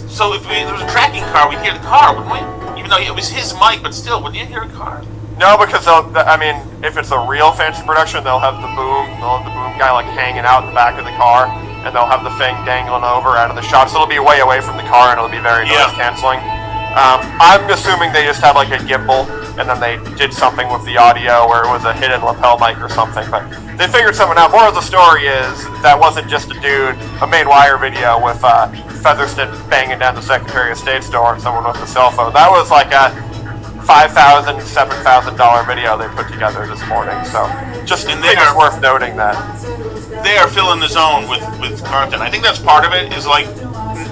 Speaker 8: so if there was a tracking car, we'd hear the car, wouldn't we? Even though it was his mic, but still, wouldn't you hear a car?
Speaker 16: No, because if it's a real fancy production, they'll have the boom guy like hanging out in the back of the car, and they'll have the thing dangling over out of the shot, so it'll be way away from the car, and it'll be very noise canceling. I'm assuming they just had like a gimbal, and then they did something with the audio, or it was a hidden lapel mic or something, but they figured something out. More of the story is that wasn't just a dude, a Main Wire video with Featherston banging down the Secretary of State's door and someone with a cell phone. That was like a $5,000, $7,000 video they put together this morning, so just think it's worth noting that.
Speaker 8: They are filling the zone with content. I think that's part of it, is like,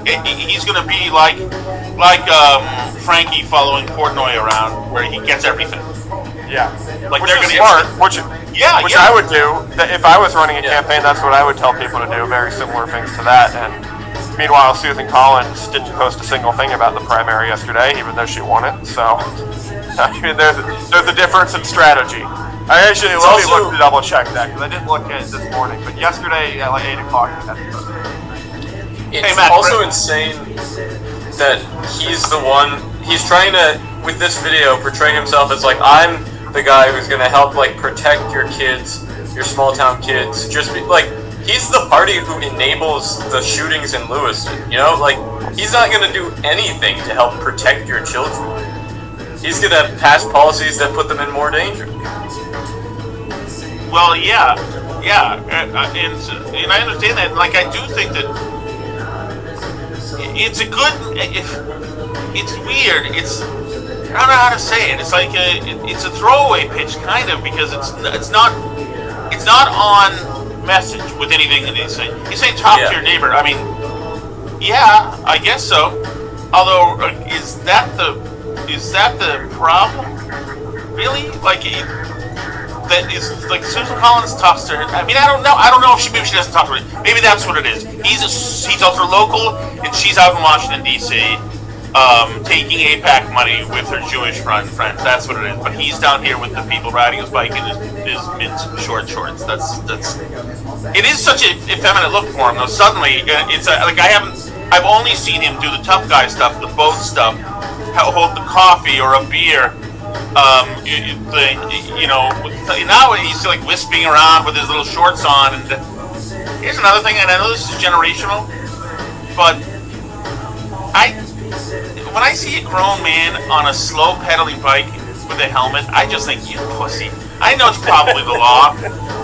Speaker 8: he's going to be like Frankie following Portnoy around, where he gets everything.
Speaker 16: Yeah.
Speaker 8: Like,
Speaker 16: which
Speaker 8: they're
Speaker 16: is
Speaker 8: going
Speaker 16: smart, which I would do. If I was running a campaign, that's what I would tell people to do, very similar things to that. And meanwhile, Susan Collins didn't post a single thing about the primary yesterday, even though she won it, so I mean, there's a difference in strategy. I actually looked to double check that, because I didn't look at it this morning, but yesterday at like 8 o'clock I had to post it.
Speaker 9: It's also insane that he's the one, he's trying to, with this video, portray himself as like, I'm the guy who's going to help like protect your kids, your small town kids, he's the party who enables the shootings in Lewiston, you know? Like, he's not going to do anything to help protect your children. He's going to pass policies that put them in more danger.
Speaker 8: Well, yeah, and I understand that. Like, I do think that it's a good. It's weird. I don't know how to say it. It's like it's a throwaway pitch, kind of, because it's not on message with anything that he's saying. He's saying talk to your neighbor. I mean, yeah, I guess so. Although, is that the problem? Really? Like, that is like Susan Collins talks to her. I mean, I don't know if maybe she doesn't talk to her. Maybe that's what it is. He's ultra local, and she's out in Washington D.C. Taking APAC money with her Jewish friends. That's what it is. But he's down here with the people riding his bike in his mint shorts. That's. It is such a effeminate look for him, though. Suddenly, I've only seen him do the tough guy stuff, the boat stuff, hold the coffee or a beer. Now he's like wisping around with his little shorts on. And here's another thing, and I know this is generational, but when I see a grown man on a slow pedaling bike with a helmet, I just think, you pussy. I know it's probably the law,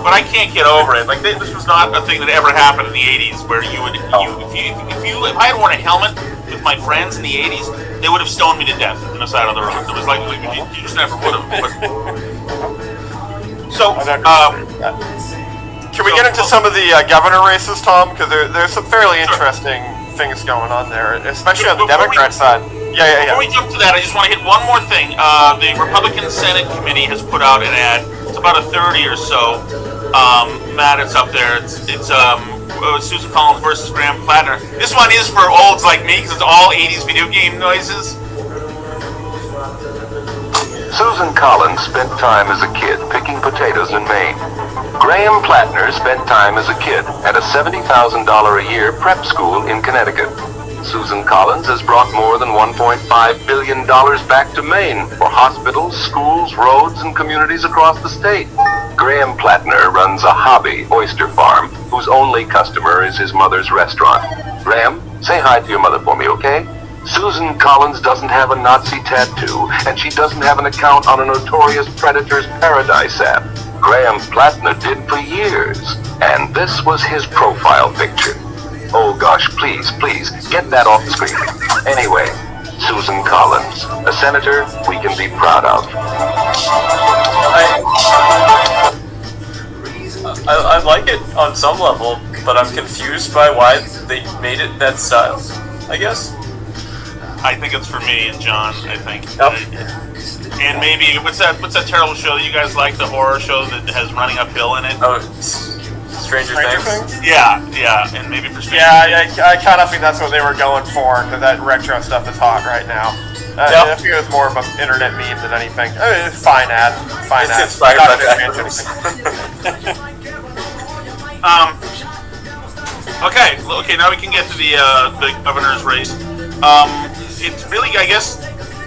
Speaker 8: but I can't get over it. Like, this was not a thing that ever happened in the 80s, where if I had worn a helmet with my friends in the 80s, they would have stoned me to death on the side of the road. It was like, you just never would have.
Speaker 16: So, can we get into some of the governor races, Tom? Because there's some fairly interesting things going on there, especially on the Democrat side. Yeah.
Speaker 8: Before we jump to that, I just want to hit one more thing. The Republican Senate Committee has put out an ad. It's about a 30 or so. Matt, it's up there. It's Susan Collins versus Graham Plattner. This one is for olds like me because it's all 80s video game noises.
Speaker 17: Susan Collins spent time as a kid picking potatoes in Maine. Graham Plattner spent time as a kid at a $70,000 a year prep school in Connecticut. Susan Collins has brought more than $1.5 billion back to Maine for hospitals, schools, roads, and communities across the state. Graham Plattner runs a hobby oyster farm whose only customer is his mother's restaurant. Graham, say hi to your mother for me, okay? Susan Collins doesn't have a Nazi tattoo, and she doesn't have an account on a notorious predator's Paradise app. Graham Plattner did for years, and this was his profile picture. Oh gosh, please, get that off the screen. Anyway, Susan Collins, a senator we can be proud of.
Speaker 9: I like it on some level, but I'm confused by why they made it that style, I guess.
Speaker 8: I think it's for me and John, I think.
Speaker 9: Yep.
Speaker 8: And maybe, what's that terrible show that you guys like, the horror show that has Running Uphill in it?
Speaker 9: Oh, Stranger Things?
Speaker 8: Yeah, and maybe for Stranger
Speaker 16: Things. I kind of think that's what they were going for, because that retro stuff is hot right now. I think it was more of an internet meme than anything. It's fine ad.
Speaker 9: It's inspired by that.
Speaker 8: Okay, now we can get to the governor's race. It's really, I guess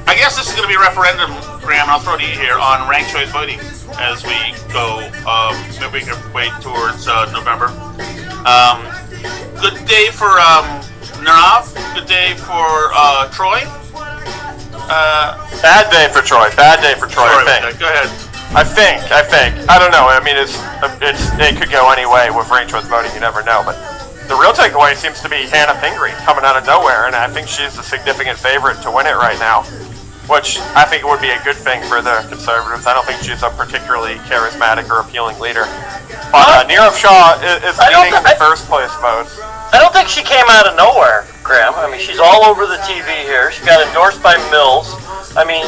Speaker 8: this is going to be a referendum, Graham, I'll throw to you here, on ranked choice voting as we go, maybe we can wait towards November. Good day for Narav, good day for Troy.
Speaker 16: Bad day for Troy, I think.
Speaker 8: Go ahead.
Speaker 16: I think. I don't know, I mean, it could go any way with ranked choice voting, you never know, but the real takeaway seems to be Hannah Pingree coming out of nowhere, and I think she's a significant favorite to win it right now, which I think would be a good thing for the Conservatives. I don't think she's a particularly charismatic or appealing leader. But Nirav Shah is leading the first place votes.
Speaker 7: I don't think she came out of nowhere, Graham. I mean, she's all over the TV here. She got endorsed by Mills. I mean,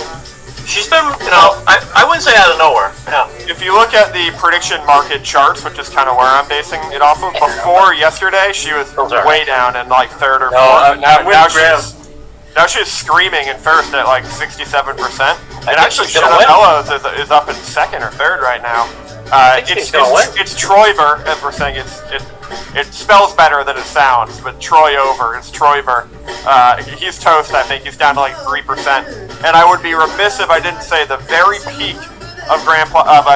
Speaker 7: she's been, I wouldn't say out of nowhere. Yeah.
Speaker 16: If you look at the prediction market charts, which is kind of where I'm basing it off of, before yesterday, she was way down in like third or fourth. Now she's screaming in first at like 67%. And actually, Shannabella is up in second or third right now. It's Troyver, as we're saying. It spells better than it sounds, but Troy over. It's Troyver. He's toast, I think. He's down to like 3%. And I would be remiss if I didn't say the very peak of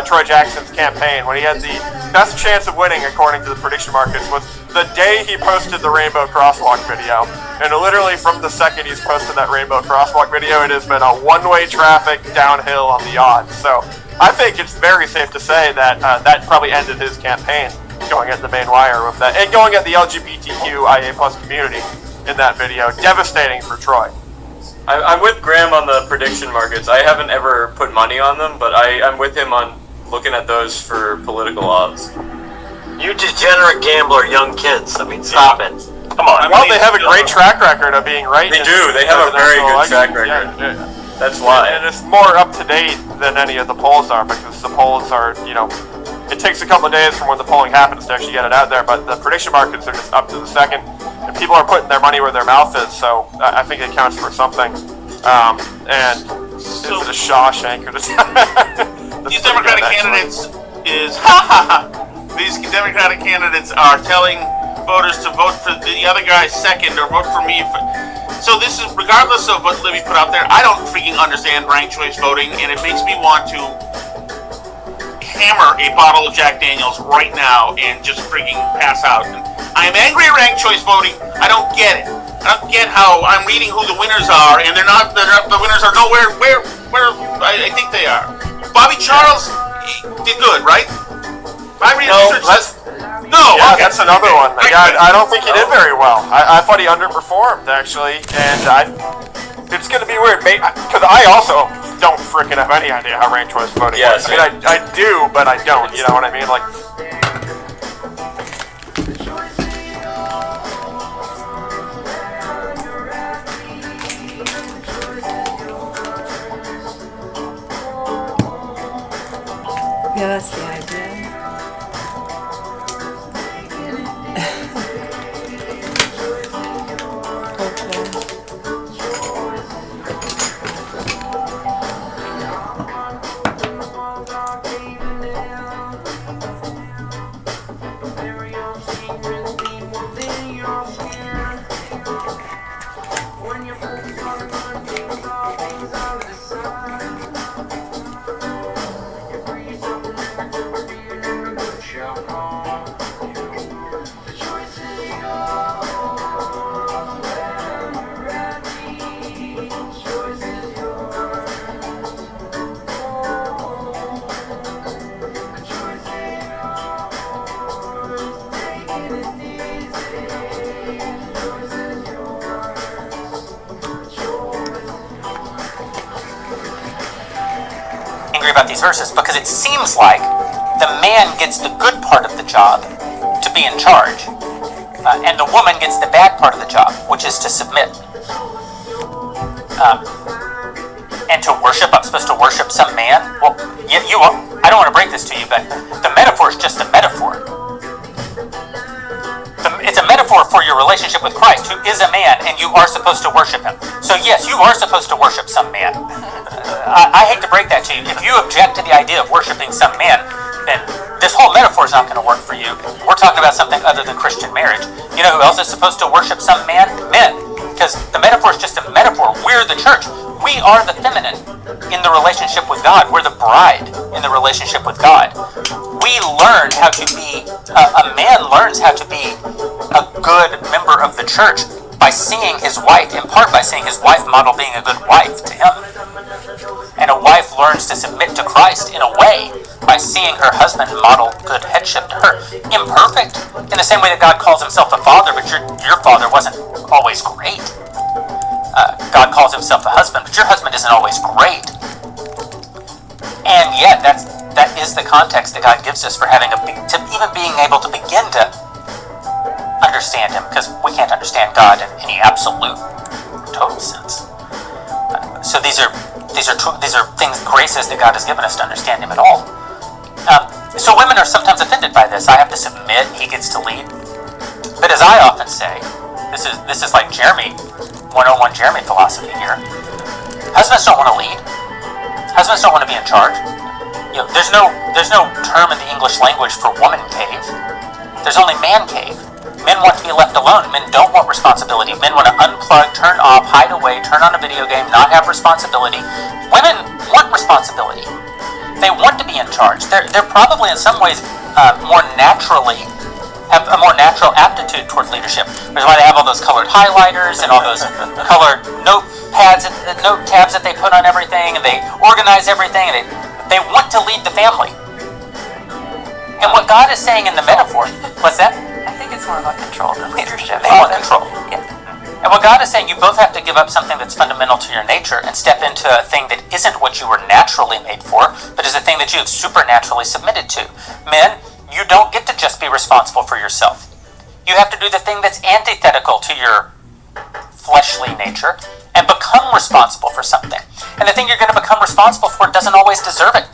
Speaker 16: Troy Jackson's campaign, when he had the best chance of winning, according to the prediction markets, was the day he posted the Rainbow Crosswalk video. And literally from the second he's posted that Rainbow Crosswalk video, it has been a one-way traffic downhill on the odds. So I think it's very safe to say that that probably ended his campaign, going at the main wire with that, and going at the LGBTQIA+ community in that video. Devastating for Troy.
Speaker 9: I'm with Graham on the prediction markets. I haven't ever put money on them, but I'm with him on looking at those for political odds.
Speaker 7: You degenerate gambler, young kids. I mean, stop it. Come on.
Speaker 16: Well, they have a great track record of being right.
Speaker 9: They do. They have a very good track record. That's why.
Speaker 16: And it's more up to date than any of the polls are, because the polls are, it takes a couple of days from when the polling happens to actually get it out there, but the prediction markets are just up to the second, and people are putting their money where their mouth is, so I think it counts for something. And is it a Shawshank or
Speaker 8: these Democratic candidates these Democratic candidates are telling voters to vote for the other guy second or vote for me. So this is regardless of what Libby put out there. I don't freaking understand ranked choice voting, and it makes me want to hammer a bottle of Jack Daniels right now and just freaking pass out. And I am angry at ranked choice voting. I don't get it. I don't get how I'm reading who the winners are, and they're not. The winners are nowhere. Where I think they are. Bobby Charles did good, right?
Speaker 16: That's another one. Yeah, I don't think he did very well. I thought he underperformed, actually, and it's going to be weird, because I also don't freaking have any idea how ranked choice voting works. I mean, I do, but I don't. You know what I mean? Like.
Speaker 15: Yeah, that's the idea.
Speaker 18: About these verses, because it seems like the man gets the good part of the job to be in charge, and the woman gets the bad part of the job, which is to submit and to worship. I'm supposed to worship some man. Well, you are. I don't want to break this to you, but the metaphor is just a metaphor. It's a metaphor for your relationship with Christ, who is a man, and you are supposed to worship him. So yes, you are supposed to worship some man. I hate to break that to you. If you object to the idea of worshiping some man, then this whole metaphor is not going to work for you. We're talking about something other than Christian marriage. You know who else is supposed to worship some man? Men. Because the metaphor is just a metaphor. We're the church. We are the feminine in the relationship with God. We're the bride in the relationship with God. We learn how to be, a man learns how to be a good member of the church by seeing his wife, in part by seeing his wife model being a good wife to him. And a wife learns to submit to Christ in a way by seeing her husband model good headship to her. Imperfect, in the same way that God calls himself a father, but your father wasn't always great. God calls himself a husband, but your husband isn't always great. And yet, that is the context that God gives us for having to even being able to begin to understand him, because we can't understand God in any absolute, total sense. So these are things, graces that God has given us to understand him at all. So women are sometimes offended by this. I have to submit, he gets to lead. But as I often say, this is like Jeremy 101 Jeremy philosophy here. Husbands don't want to lead. Husbands don't want to be in charge. You know, there's no term in the English language for woman cave. There's only man cave. Men want to be left alone. Men don't want responsibility. Men want to unplug, turn off, hide away, turn on a video game, not have responsibility. Women want responsibility. They want to be in charge. They're probably in some ways more naturally have a more natural aptitude toward leadership. That's why they have all those colored highlighters and all those colored note tabs that they put on everything, and they organize everything, and they want to lead the family. And what God is saying in the metaphor, what's that?
Speaker 19: I think it's more about control than leadership.
Speaker 18: They want control. Yeah. And what God is saying, you both have to give up something that's fundamental to your nature and step into a thing that isn't what you were naturally made for, but is a thing that you have supernaturally submitted to. Men, you don't get to just be responsible for yourself. You have to do the thing that's antithetical to your fleshly nature and become responsible for something. And the thing you're going to become responsible for doesn't always deserve it.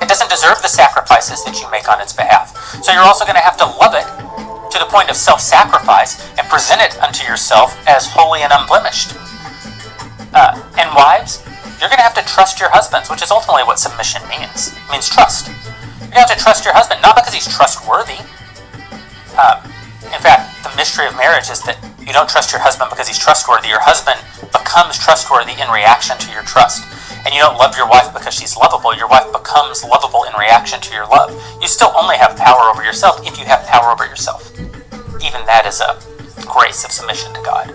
Speaker 18: It doesn't deserve the sacrifices that you make on its behalf. So you're also going to have to love it to the point of self-sacrifice and present it unto yourself as holy and unblemished. And wives, you're going to have to trust your husbands, which is ultimately what submission means. It means trust. You're going to have to trust your husband, not because he's trustworthy. In fact, the mystery of marriage is that you don't trust your husband because he's trustworthy. Your husband becomes trustworthy in reaction to your trust. And you don't love your wife because she's lovable. Your wife becomes lovable in reaction to your love. You still only have power over yourself if you have power over yourself. Even that is a grace of submission to God.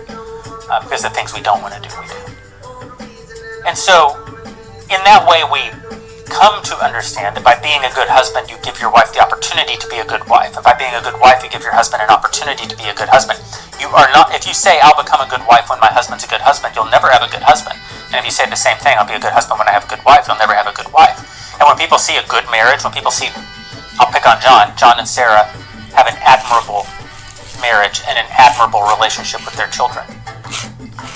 Speaker 18: Because the things we don't want to do, we do. And so, in that way, we come to understand that by being a good husband, you give your wife the opportunity to be a good wife. And by being a good wife, you give your husband an opportunity to be a good husband. You are not, if you say, I'll become a good wife when my husband's a good husband, you'll never have a good husband. And if you say the same thing, I'll be a good husband when I have a good wife, you'll never have a good wife. And when people see a good marriage, when people see, I'll pick on John and Sarah have an admirable marriage and an admirable relationship with their children.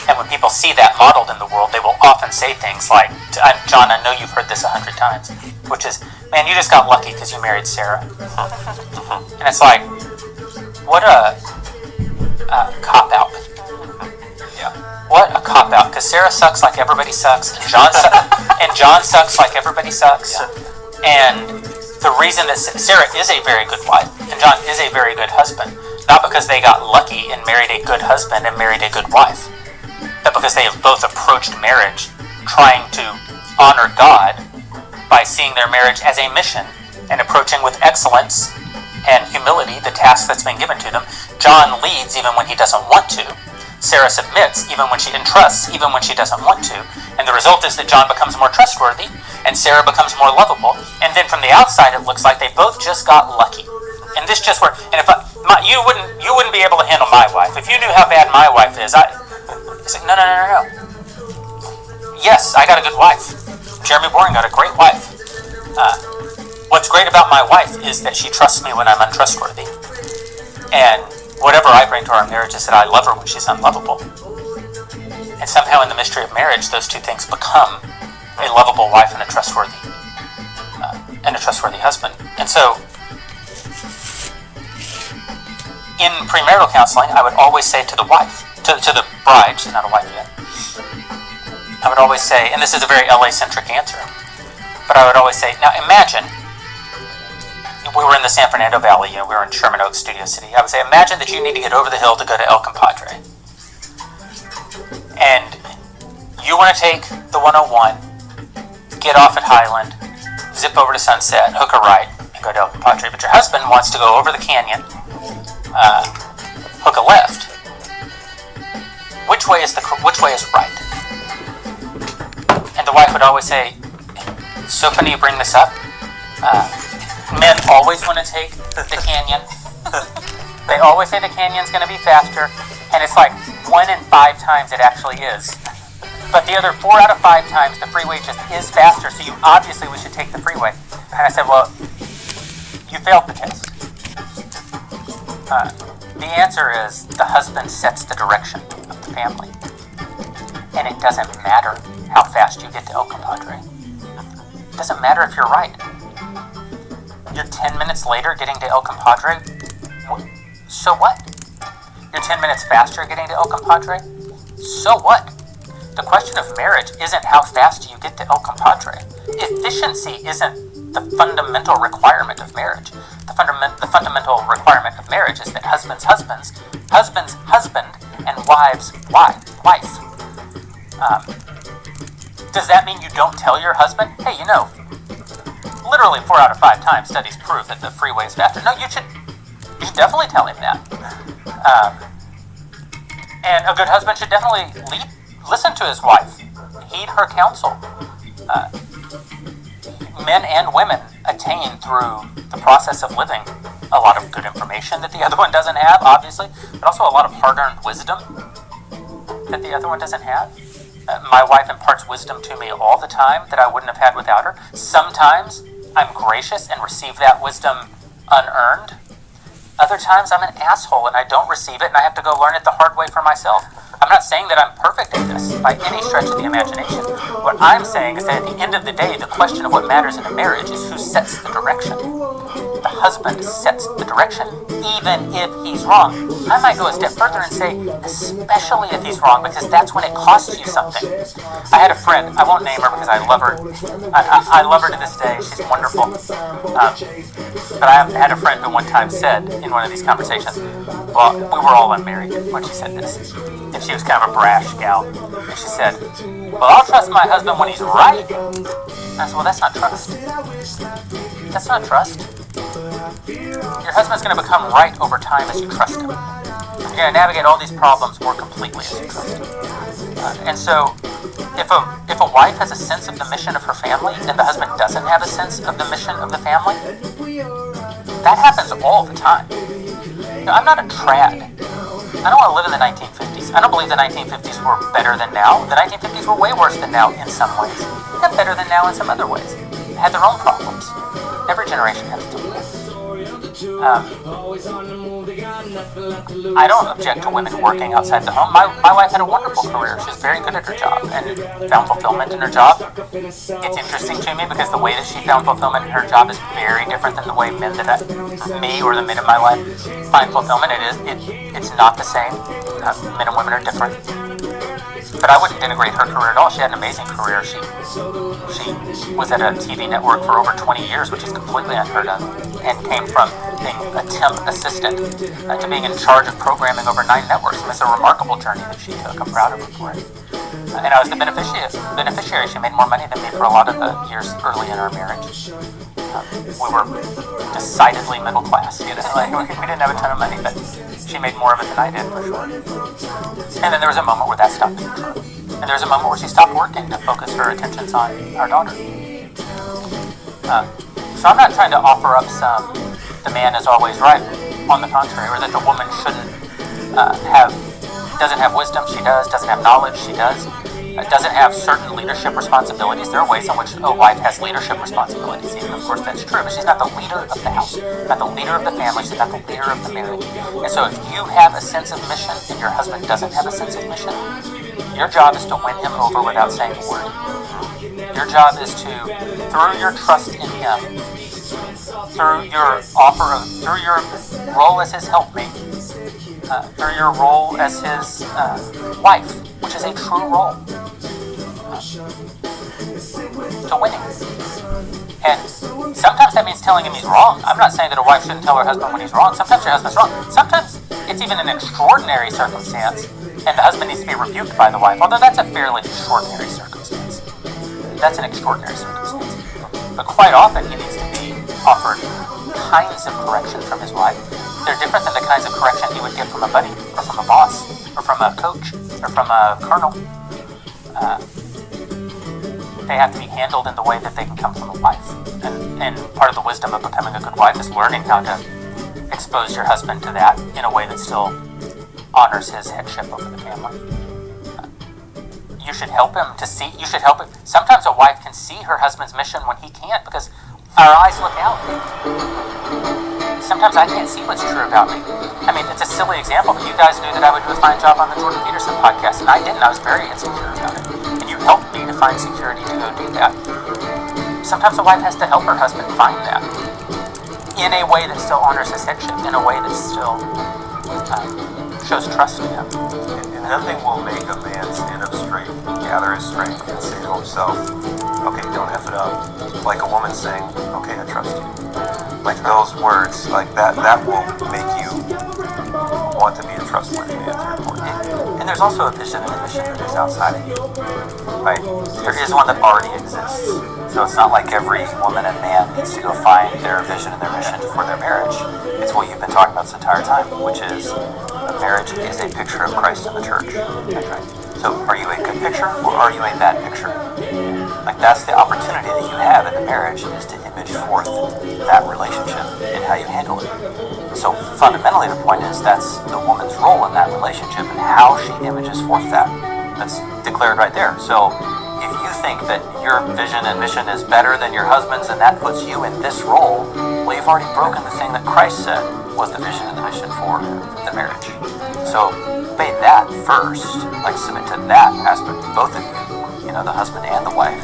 Speaker 18: And when people see that modeled in the world, they will often say things like, John, I know you've heard this 100 times, which is, man, you just got lucky because you married Sarah. And it's like, what a cop-out. Yeah. What a cop-out, because Sarah sucks like everybody sucks, and John sucks like everybody sucks. And the reason that Sarah is a very good wife, and John is a very good husband, not because they got lucky and married a good husband and married a good wife, but because they have both approached marriage trying to honor God by seeing their marriage as a mission and approaching with excellence and humility the task that's been given to them. John leads even when he doesn't want to. Sarah submits even when she entrusts, even when she doesn't want to. And the result is that John becomes more trustworthy and Sarah becomes more lovable. And then from the outside, it looks like they both just got lucky. And this just worked. And if you wouldn't be able to handle my wife. If you knew how bad my wife is, it's like, no. Yes, I got a good wife. Jeremy Boring got a great wife. What's great about my wife is that she trusts me when I'm untrustworthy. And whatever I bring to our marriage is that I love her when she's unlovable. And somehow in the mystery of marriage, those two things become a lovable wife and a trustworthy husband. And so, in premarital counseling, I would always say to the wife, to the bride, she's not a wife yet, I would always say, and this is a very LA-centric answer, but I would always say, now imagine, we were in the San Fernando Valley, we were in Sherman Oaks, Studio City. I would say, imagine that you need to get over the hill to go to El Compadre. And you want to take the 101, get off at Highland, zip over to Sunset, hook a right, and go to El Compadre. But your husband wants to go over the canyon, hook a left. Which way is right? And the wife would always say, so funny you bring this up. Men always want to take the canyon. They always say the canyon's going to be faster, and it's like 1 in 5 times it actually is. But the other 4 out of 5 times the freeway just is faster, so we should take the freeway. And I said, well, you failed the test. The answer is the husband sets the direction of the family. And it doesn't matter how fast you get to El Compadre. It doesn't matter if you're right. You're 10 minutes later getting to El Compadre, so what? You're 10 minutes faster getting to El Compadre, so what? The question of marriage isn't how fast you get to El Compadre. Efficiency isn't the fundamental requirement of marriage. The fundamental requirement of marriage is that husband's husband, and wife's wife. Does that mean you don't tell your husband, hey, literally 4 out of 5 times studies prove that the freeway is faster? No, you should definitely tell him that. And a good husband should definitely listen to his wife, heed her counsel. Men and women attain through the process of living a lot of good information that the other one doesn't have, obviously, but also a lot of hard-earned wisdom that the other one doesn't have. My wife imparts wisdom to me all the time that I wouldn't have had without her. Sometimes I'm gracious and receive that wisdom unearned. Other other times I'm an asshole and I don't receive it and I have to go learn it the hard way for myself. I'm not saying that I'm perfect at this by any stretch of the imagination. What I'm saying is that at the end of the day, the question of what matters in a marriage is who sets the direction. The husband sets the direction, even if he's wrong. I might go a step further and say, especially if he's wrong, because that's when it costs you something. I had a friend, I won't name her because I love her. I love her to this day, she's wonderful. But I had a friend who one time said in one of these conversations, well, we were all unmarried when she said this. And she was kind of a brash gal. And she said, well, I'll trust my husband when he's right. And I said, well, that's not trust. That's not trust. Your husband's going to become right over time as you trust him. You're going to navigate all these problems more completely as you trust him. And so, if a wife has a sense of the mission of her family and the husband doesn't have a sense of the mission of the family, that happens all the time. I'm not a trad. I don't want to live in the 1950s. I don't believe the 1950s were better than now. The 1950s were way worse than now in some ways, and better than now in some other ways. They had their own problems. Every generation has its own problems. I don't object to women working outside the home. My wife had a wonderful career. She was very good at her job and found fulfillment in her job. It's interesting to me because the way that she found fulfillment in her job is very different than the way me or the men in my life find fulfillment. It's not the same. Men and women are different. But I wouldn't denigrate her career at all. She had an amazing career. She was at a TV network for over 20 years, which is completely unheard of, and came from being a temp assistant to being in charge of programming over 9 networks. It's a remarkable journey that she took. I'm proud of her for it. And I was the beneficiary. She made more money than me for a lot of the years early in our marriage. We were decidedly middle class, we didn't have a ton of money, but she made more of it than I did, for sure. And then there was a moment where that stopped being true. And there was a moment where she stopped working to focus her attentions on our daughter. So I'm not trying to offer up the man is always right, on the contrary, or that the woman doesn't have wisdom, she doesn't have knowledge, she doesn't have certain leadership responsibilities. There are ways in which a wife has leadership responsibilities, even of course that's true, but she's not the leader of the house, not the leader of the family, she's not the leader of the marriage. And so if you have a sense of mission and your husband doesn't have a sense of mission, your job is to win him over without saying a word. Your job is to, through your trust in him, through your role as his helpmate, through your role as his wife, which is a true role, to winning. And sometimes that means telling him he's wrong. I'm not saying that a wife shouldn't tell her husband when he's wrong. Sometimes your husband's wrong. Sometimes it's even an extraordinary circumstance, and the husband needs to be rebuked by the wife, although that's a fairly extraordinary circumstance. That's an extraordinary circumstance. But quite often he needs to be offered kinds of correction from his wife. They're different than the kinds of correction he would get from a buddy, or from a boss, or from a coach, or from a colonel. They have to be handled in the way that they can come from a wife. And part of the wisdom of becoming a good wife is learning how to expose your husband to that in a way that still honors his headship over the family. You should help him to see, sometimes a wife can see her husband's mission when he can't, because our eyes look out. Sometimes I can't see what's true about me. I mean, it's a silly example, but you guys knew that I would do a fine job on the Jordan Peterson podcast, and I didn't. I was very insecure about it. And you helped me to find security to go do that. Sometimes a wife has to help her husband find that in a way that still honors his headship, in a way that still shows trust to him.
Speaker 2: And nothing will make a man stand up straight, gather his strength, and say to himself, okay, don't F it up. Like a woman saying, okay, I trust you. Like those words, like that will make you want to be a trustworthy man to your point.
Speaker 18: And there's also a vision and a mission that is outside of you, right? There is one that already exists. So it's not like every woman and man needs to go find their vision and their mission for their marriage. It's what you've been talking about this entire time, which is a marriage is a picture of Christ in the church. Right? So are you a good picture or are you a bad picture? Like that's the opportunity that you have in the marriage, is to image forth that relationship and how you handle it. So fundamentally the point is that's the woman's role in that relationship and how she images forth that. That's declared right there. So if you think that your vision and mission is better than your husband's and that puts you in this role, well, you've already broken the thing that Christ said. was the vision and the mission for the marriage. So obey that first, like submit to that aspect, both of you, the husband and the wife,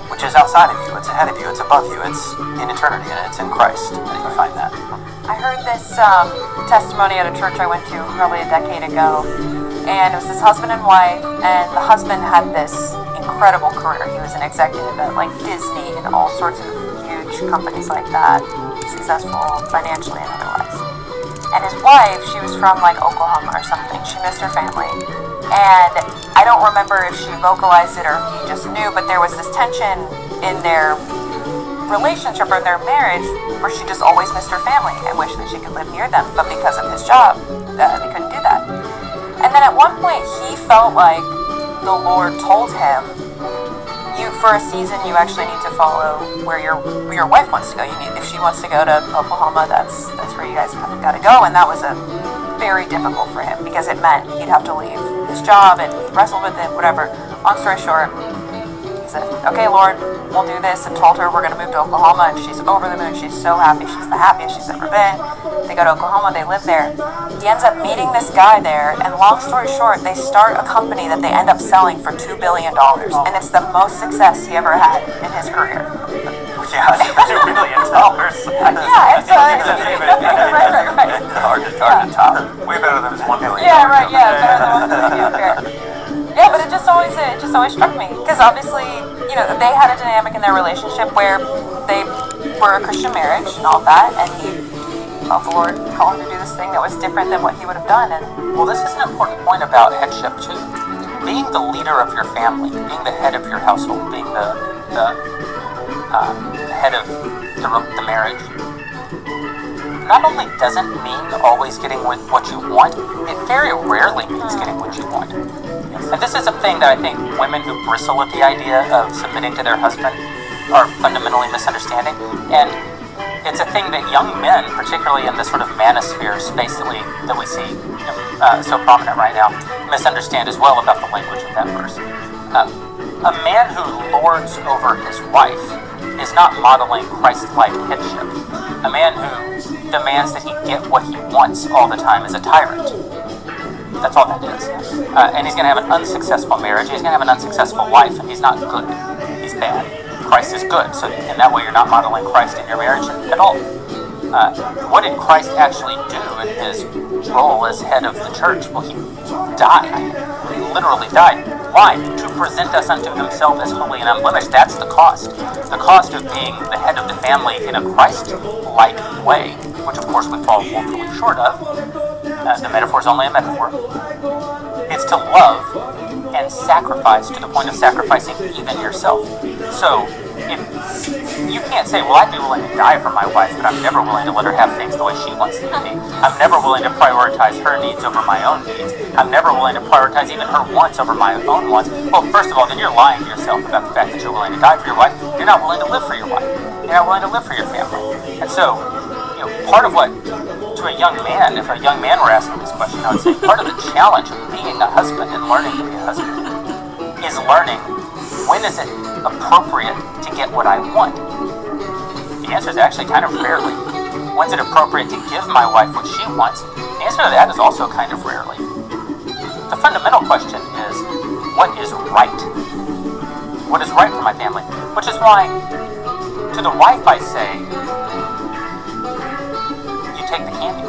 Speaker 18: which is outside of you, it's ahead of you, it's above you, it's in eternity, and it's in Christ, and you find that.
Speaker 19: I heard this testimony at a church I went to probably a decade ago, and it was this husband and wife, and the husband had this incredible career. He was an executive at like Disney and all sorts of huge companies like that, successful financially and otherwise. And his wife, she was from like Oklahoma or something. She missed her family. And I don't remember if she vocalized it or if he just knew, but there was this tension in their relationship or their marriage where she just always missed her family and wished that she could live near them. But because of his job, he couldn't do that. And then at one point, he felt like the Lord told him, for a season, you actually need to follow where your wife wants to go. If she wants to go to Oklahoma, that's where you guys have got to go. And that was very difficult for him because it meant he'd have to leave his job and he wrestled with it, whatever. Long story short, he said, okay, Lord, we'll do this, and told her we're going to move to Oklahoma, and she's over the moon. She's so happy. She's the happiest she's ever been. They go to Oklahoma. They live there. He ends up meeting this guy there, and long story short, they start a company that they end up selling for $2 billion, and it's the most success he ever had in his career.
Speaker 18: Yeah, $2 billion.
Speaker 19: Yeah, it's right.
Speaker 18: Hard to top. Way better than his $1 billion.
Speaker 19: Yeah, right. Yeah, better than $1 billion. Yeah, but it just always struck me because obviously, they had a dynamic in their relationship where they were a Christian marriage and all that, and he felt the Lord call him to do this thing that was different than what he would have done. And
Speaker 18: well, this is an important point about headship too. Being the leader of your family, being the head of your household, being the head of the marriage, not only doesn't mean always getting what you want, it very rarely means getting what you want. And this is a thing that I think women who bristle at the idea of submitting to their husband are fundamentally misunderstanding. And it's a thing that young men, particularly in the sort of manosphere space that we see so prominent right now, misunderstand as well about the language of that verse. A man who lords over his wife is not modeling Christ-like headship. A man who demands that he get what he wants all the time is a tyrant. That's all that is. And he's going to have an unsuccessful marriage, he's going to have an unsuccessful life, and he's not good. He's bad. Christ is good, so in that way you're not modeling Christ in your marriage at all. What did Christ actually do in his role as head of the church? Well, he died. He literally died. Why? To present us unto himself as holy and unblemished. That's the cost. The cost of being the head of the family in a Christ-like way, which of course we fall woefully short of. The metaphor is only a metaphor. It's to love and sacrifice to the point of sacrificing even yourself. So, if you can't say, well, I'd be willing to die for my wife, but I'm never willing to let her have things the way she wants them to be. I'm never willing to prioritize her needs over my own needs. I'm never willing to prioritize even her wants over my own wants. Well, first of all, then you're lying to yourself about the fact that you're willing to die for your wife. You're not willing to live for your wife. You're not willing to live for your family. And so, part of what, to a young man, if a young man were asking this question, I would say part of the challenge of being a husband and learning to be a husband is learning when is it appropriate to get what I want. The answer is actually kind of rarely. When's it appropriate to give my wife what she wants? The answer to that is also kind of rarely. The fundamental question is, what is right? What is right for my family? Which is why, to the wife I say, take the canyon,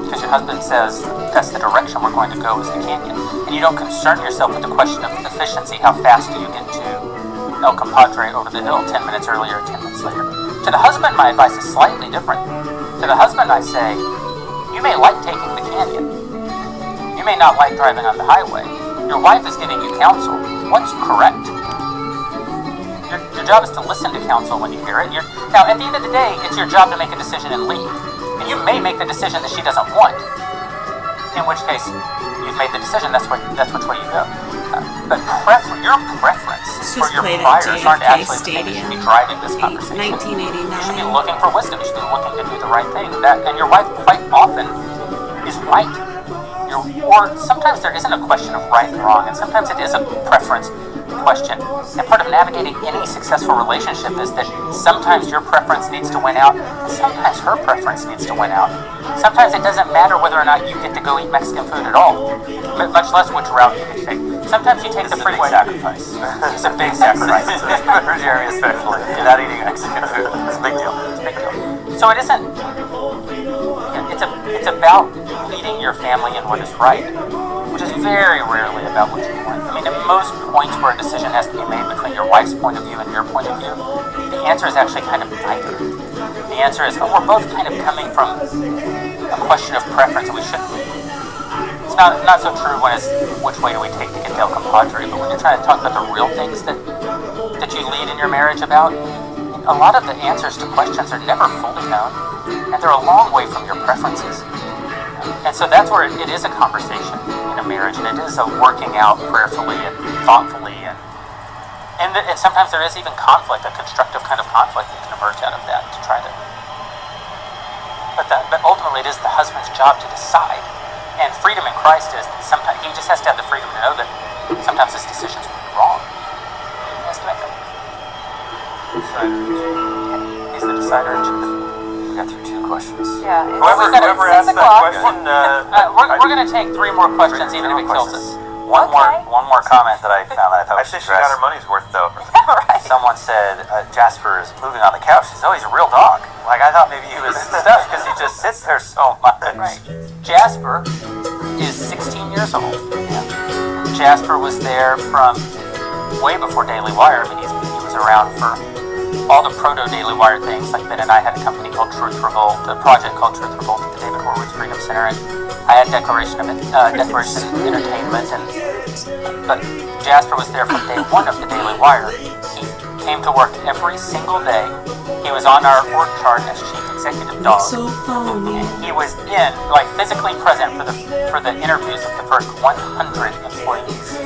Speaker 18: because your husband says that's the direction we're going to go is the canyon, and you don't concern yourself with the question of efficiency. How fast do you get to El Compadre over the hill 10 minutes earlier, 10 minutes later? To the husband, my advice is slightly different. To the husband, I say, you may like taking the canyon, you may not like driving on the highway. Your wife is giving you counsel. What's correct? Your job is to listen to counsel when you hear it. Now, at the end of the day, it's your job to make a decision and leave. And you may make the decision that she doesn't want, in which case you've made the decision, that's which way you go. But your preference for your priors aren't actually the thing that should be driving this conversation.
Speaker 15: 1989.
Speaker 18: You should be looking for wisdom. You should be looking to do the right thing. And your wife quite often is right. Or sometimes there isn't a question of right and wrong, and sometimes it is a preference question. And part of navigating any successful relationship is that sometimes your preference needs to win out, and sometimes her preference needs to win out. Sometimes it doesn't matter whether or not you get to go eat Mexican food at all, much less which route you get to take. Sometimes you take the freeway.
Speaker 7: Sacrifice.
Speaker 18: It's a big sacrifice.
Speaker 7: For Jerry especially. You're not eating Mexican food. It's a big deal.
Speaker 18: It's a big deal. So it isn't. It's about leading your family in what is right, which is very rarely about what you want. I mean, at most points where a decision has to be made between your wife's point of view and your point of view, the answer is actually kind of neither. The answer is, we're both kind of coming from a question of preference, and we shouldn't. It's not so true when it's which way do we take to get to El Compadre, but when you're trying to talk about the real things that you lead in your marriage about, a lot of the answers to questions are never fully known, and they're a long way from your preferences. And so that's where it is a conversation in a marriage, and it is a working out prayerfully and thoughtfully, and sometimes there is even conflict, a constructive kind of conflict that can emerge out of that to try to. But ultimately, it is the husband's job to decide. And freedom in Christ is that sometimes he just has to have the freedom to know that sometimes his decisions will be wrong. He has to make them. He's the decider in chief. We got through 2 questions.
Speaker 19: Yeah.
Speaker 18: Whoever asked that question, we're going to take 3 more questions, even if it kills us.
Speaker 7: One more comment that I found that I thought was interesting. I think she got her money's worth though.
Speaker 19: Right.
Speaker 7: Someone said Jasper is moving on the couch. She said, "Oh, he's a real dog." Like I thought maybe he was stuffed because he just sits there so much.
Speaker 18: Right. Jasper is 16 years old. Jasper was there from way before Daily Wire. I mean, he was around for all the proto Daily Wire things. Like Ben and I had a company called Truth Revolt, a project called Truth Revolt at the David Horowitz Freedom Center, and I had Declaration Entertainment, but Jasper was there from day 1 of the Daily Wire. He came to work every single day. He was on our org chart as chief executive dog. He was physically present for the interviews of the first 100 employees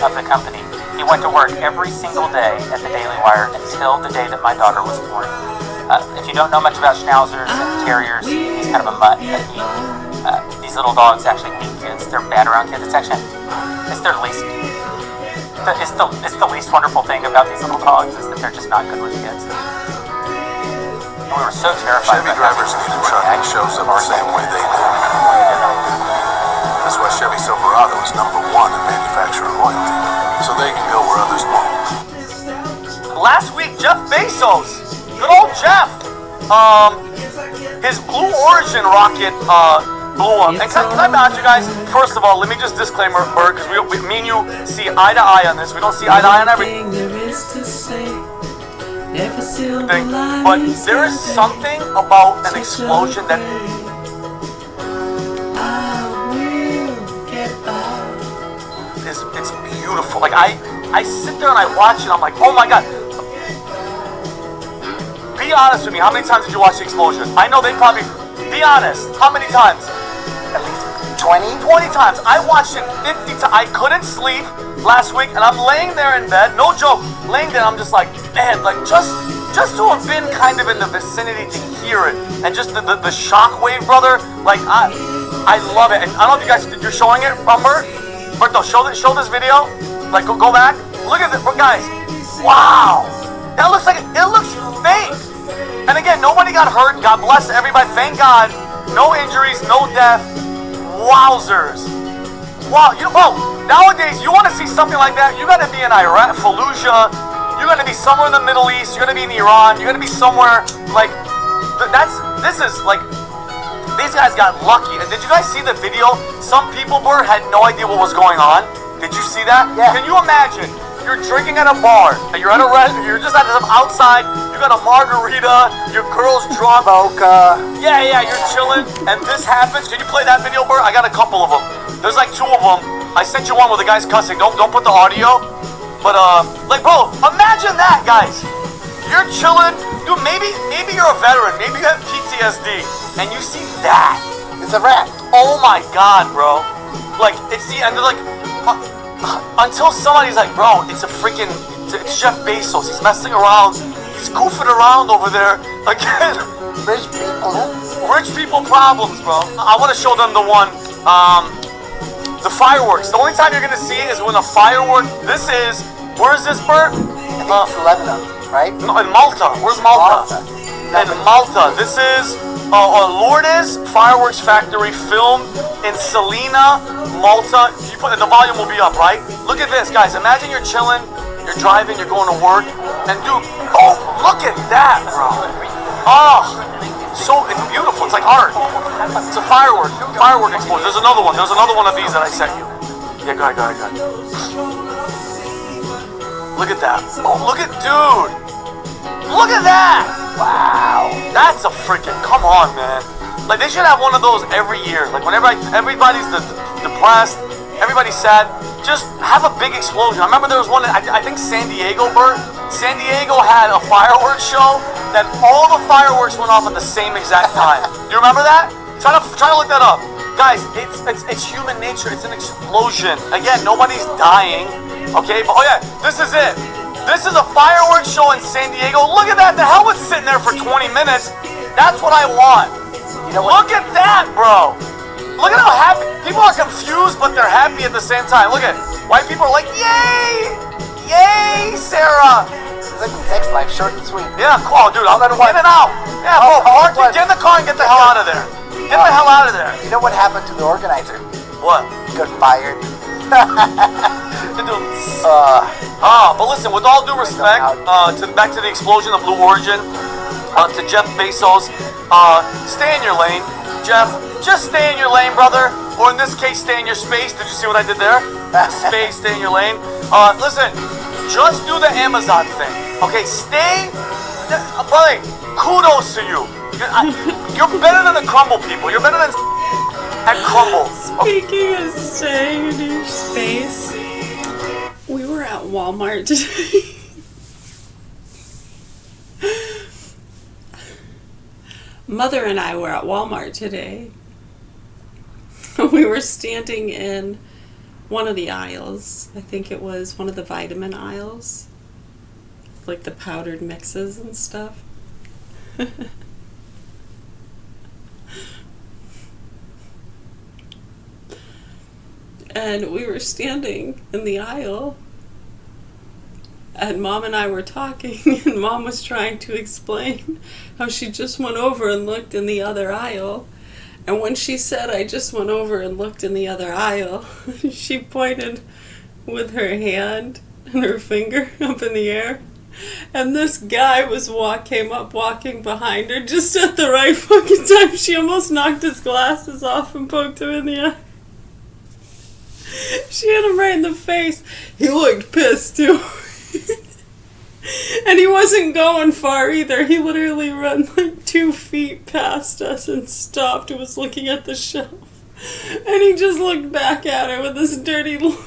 Speaker 18: of the company. He went to work every single day at the Daily Wire until the day that my daughter was born. If you don't know much about schnauzers and terriers, he's kind of a mutt, but these little dogs actually hate kids. They're bad around kids. It's their least. It's the least wonderful thing about these little dogs is that they're just not good with kids. And we were so terrified.
Speaker 14: Chevy drivers need a truck that shows up the same way they do. That's why Chevy Silverado is #1 in manufacturer loyalty, so they can go where others won't.
Speaker 7: Last week, Jeff Bezos, good old Jeff, his Blue Origin rocket blew up. And can I ask you guys, first of all, let me just disclaimer, because me and you see eye to eye on this. We don't see eye to eye on everything. But there is something about an explosion that it's beautiful. Like I sit there and I watch it, I'm like, oh my god. Be honest with me, how many times did you watch the explosion? I know they probably, be honest, how many times?
Speaker 3: At least 20?
Speaker 7: 20 times. I watched it 50 times. I couldn't sleep last week, and I'm laying there in bed, no joke, laying there, I'm just like, man, like just to have been kind of in the vicinity to hear it, and just the shock wave, brother, like, I love it. And I don't know if you guys, you're showing it, Berto, show this video, like, go back, look at this, guys, wow, that looks like, it looks fake, and again, nobody got hurt, God bless everybody, thank God, no injuries, no death, wowzers, wow, nowadays, you want to see something like that, you gotta be in Iraq, Fallujah, you're gonna be somewhere in the Middle East, you're gonna be in Iran, you're gonna be somewhere, like, this is, like, these guys got lucky. And did you guys see the video? Some people had no idea what was going on. Did you see that? Yeah. Can you imagine? You're drinking at a bar, and you're at a restaurant, you're just at some outside, you got a margarita, your girl's drunk.
Speaker 3: Mocha.
Speaker 7: Yeah, you're chilling, and this happens. Can you play that video, Bert? I got a couple of them. There's like 2 of them. I sent you one where the guy's cussing. Don't put the audio. But, like, bro, imagine that, guys. You're chilling. Dude, maybe you're a veteran. Maybe you have PTSD. And you see that.
Speaker 3: It's a wrap.
Speaker 7: Oh, my God, bro. Like, it's the end of, like, until somebody's like, bro, it's it's Jeff Bezos. He's messing around. He's goofing around over there. Again. Rich people problems, bro. I want to show them the one, the fireworks. The only time you're going to see it is when a firework, this is
Speaker 2: Where is this, Bert?
Speaker 3: It's Lebanon, right?
Speaker 2: No, in Malta. Where's Malta? In Malta. This is Lourdes Fireworks Factory filmed in Salina, Malta. You put, and the volume will be up, right? Look at this, guys. Imagine you're chilling, you're driving, you're going to work, and dude, oh, look at that, bro. Oh, so it's beautiful. It's like art. It's a firework explosion. There's another one. There's another one of these that I sent you. Yeah, go ahead. Look at that. Oh, look at, dude. Look at that. Wow. That's a freaking, come on, man. Like, they should have one of those every year. Like, whenever everybody's depressed, everybody's sad, just have a big explosion. I remember there was one, I think San Diego, Bert. San Diego had a fireworks show that all the fireworks went off at the same exact time. Do you remember that? Try to look that up. Guys, it's human nature. It's an explosion. Again, nobody's dying, okay? But, oh yeah, this is it. This is a fireworks show in San Diego. Look at that. The hell was sitting there for 20 minutes. That's what I want. You know what? Look at that, bro. Look at how happy. People are confused, but they're happy at the same time. Look at white people are like, yay! Yay, Sarah!
Speaker 3: It's like the sex life, short and sweet.
Speaker 2: Yeah, cool, dude. I'll get it out. Yeah, bro, get in the car and get the hell out of there. Get the hell out of there.
Speaker 3: You know what happened to the organizer?
Speaker 2: What?
Speaker 3: He got fired.
Speaker 2: But listen, with all due respect, back to the explosion of Blue Origin, to Jeff Bezos, stay in your lane. Jeff, just stay in your lane, brother. Or in this case, stay in your space. Did you see what I did there? Space, stay in your lane. Listen, just do the Amazon thing. Okay, stay. Buddy, kudos to you. You're better than the Crumble people. You're better than at Crumble.
Speaker 15: Speaking of staying in your space, we were at Walmart today. Mother and I were at Walmart today. We were standing in one of the aisles. I think it was one of the vitamin aisles. Like the powdered mixes and stuff. And we were standing in the aisle, and Mom and I were talking, and Mom was trying to explain how she just went over and looked in the other aisle. And when she said, I just went over and looked in the other aisle, she pointed with her hand and her finger up in the air. And this guy came up walking behind her just at the right fucking time. She almost knocked his glasses off and poked him in the eye. She hit him right in the face. He looked pissed too. And he wasn't going far either. He literally ran like 2 feet past us and stopped and was looking at the shelf. And he just looked back at her with this dirty look.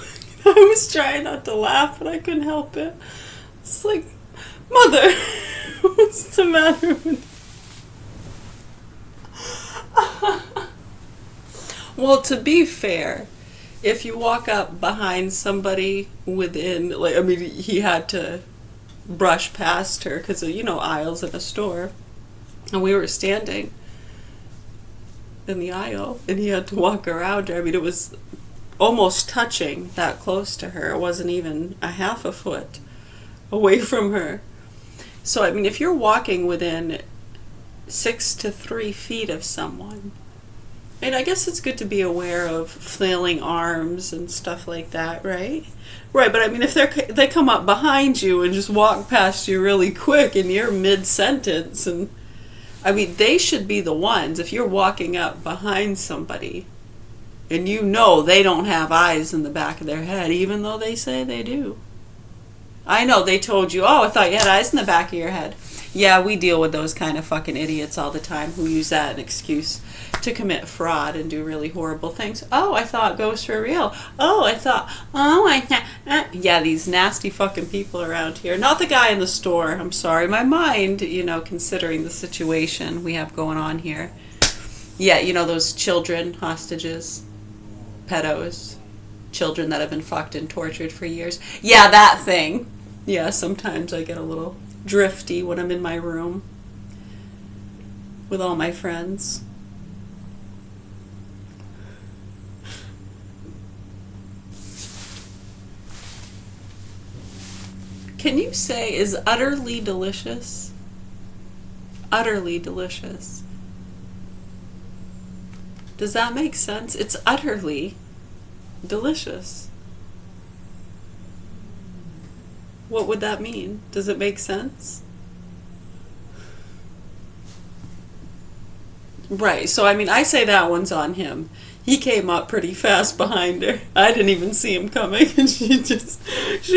Speaker 15: I was trying not to laugh, but I couldn't help it. It's like, Mother, what's the matter with you? Well, to be fair, if you walk up behind somebody within, like, I mean, he had to brush past her because of, aisles in a store. And we were standing in the aisle, and he had to walk around her. I mean, it was almost touching that close to her. It wasn't even a half a foot away from her. So, I mean, if you're walking within 6 to 3 feet of someone, and I guess it's good to be aware of flailing arms and stuff like that, right? Right, but I mean, if they come up behind you and just walk past you really quick and you're mid-sentence, and I mean, they should be the ones, if you're walking up behind somebody and they don't have eyes in the back of their head, even though they say they do. I know, they told you, oh, I thought you had eyes in the back of your head. Yeah, we deal with those kind of fucking idiots all the time who use that as an excuse to commit fraud and do really horrible things. Oh, I thought ghosts were real. I thought. Yeah, these nasty fucking people around here. Not the guy in the store. I'm sorry. My mind, considering the situation we have going on here. Yeah, those children, hostages, pedos, children that have been fucked and tortured for years. Yeah, that thing. Yeah, sometimes I get a little drifty when I'm in my room with all my friends. Can you say is utterly delicious? Utterly delicious. Does that make sense? It's utterly delicious. What would that mean? Does it make sense? Right, so I mean, I say that one's on him. He came up pretty fast behind her. I didn't even see him coming, and she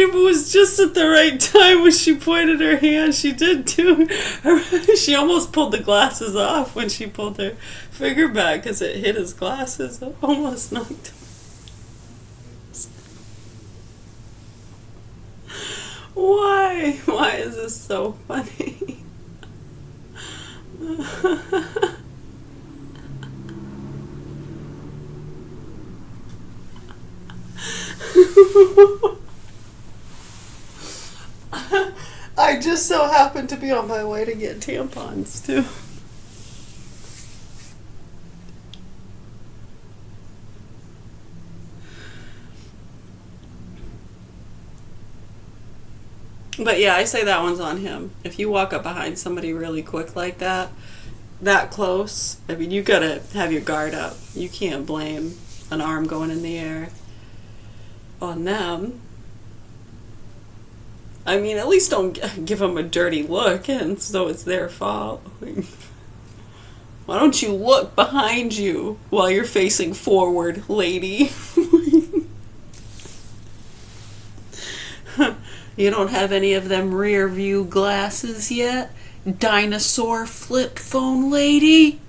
Speaker 15: was just at the right time when she pointed her hand. She did too. She almost pulled the glasses off when she pulled her finger back because it hit his glasses. It almost knocked him. Why? Why is this so funny? I just so happened to be on my way to get tampons too. But yeah, I say that one's on him. If you walk up behind somebody really quick like that close, I mean, you gotta have your guard up. You can't blame an arm going in the air on them. I mean, at least don't give them a dirty look and so it's their fault. Why don't you look behind you while you're facing forward, lady? You don't have any of them rear view glasses yet? Dinosaur flip phone lady?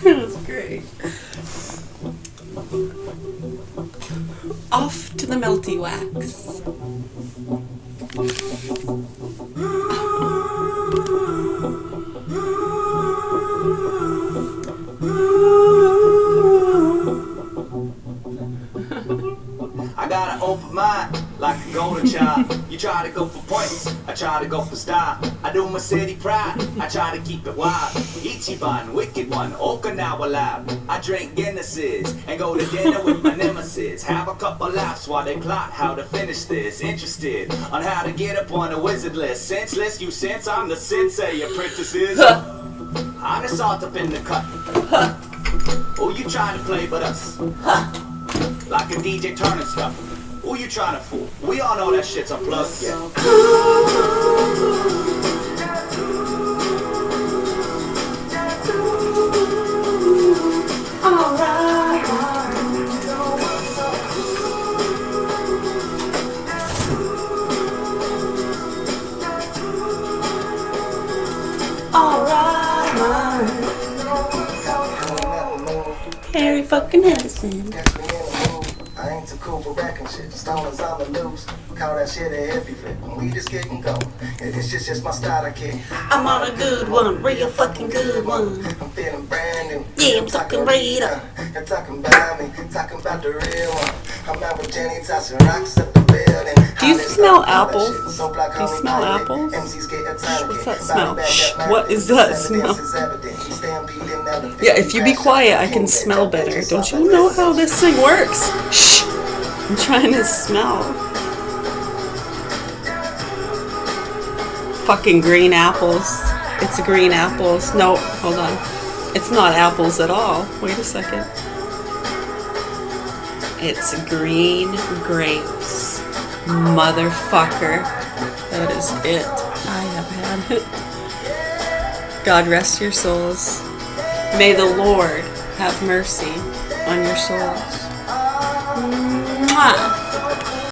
Speaker 15: It was great. Off to the melty wax.
Speaker 20: I got an open mind, like a golden child. You try to go for points, I try to go for style. I do my city pride, I try to keep it wild. Ichiban, wicked one, Okinawa loud. I drink Guinnesses and go to dinner with my nemesis. Have a couple laughs while they plot how to finish this. Interested on how to get up on a wizard list. Senseless, you sense I'm the sensei apprentices. I'm the salt up in the cut. Who you trying to play but us? Like a DJ turning stuff. Who you trying to fool? We all know that shit's unplugged, yeah.
Speaker 15: Harry fucking Edison.
Speaker 21: I ain't too cool for racking shit. Stoners on the loose. Call that shit a hippie flip. We just getting going. Yeah, this shit's just my style, I kid.
Speaker 15: I'm on a good one, real fucking good one.
Speaker 21: I'm feeling brand new.
Speaker 15: Yeah, I'm talking radar.
Speaker 21: You're talking about me, talking about the real one. I'm out with Jenny, tossing rocks up the building.
Speaker 15: Do you smell apples? Do you smell apples? What's that smell? What is that smell? Yeah, if you be quiet, I can smell better. Don't you know how this thing works? Shh! I'm trying to smell. Fucking green apples. It's green apples. No, hold on. It's not apples at all. Wait a second. It's green grapes. Motherfucker. That is it. I have had it. God rest your souls. May the Lord have mercy on your souls. Mwah.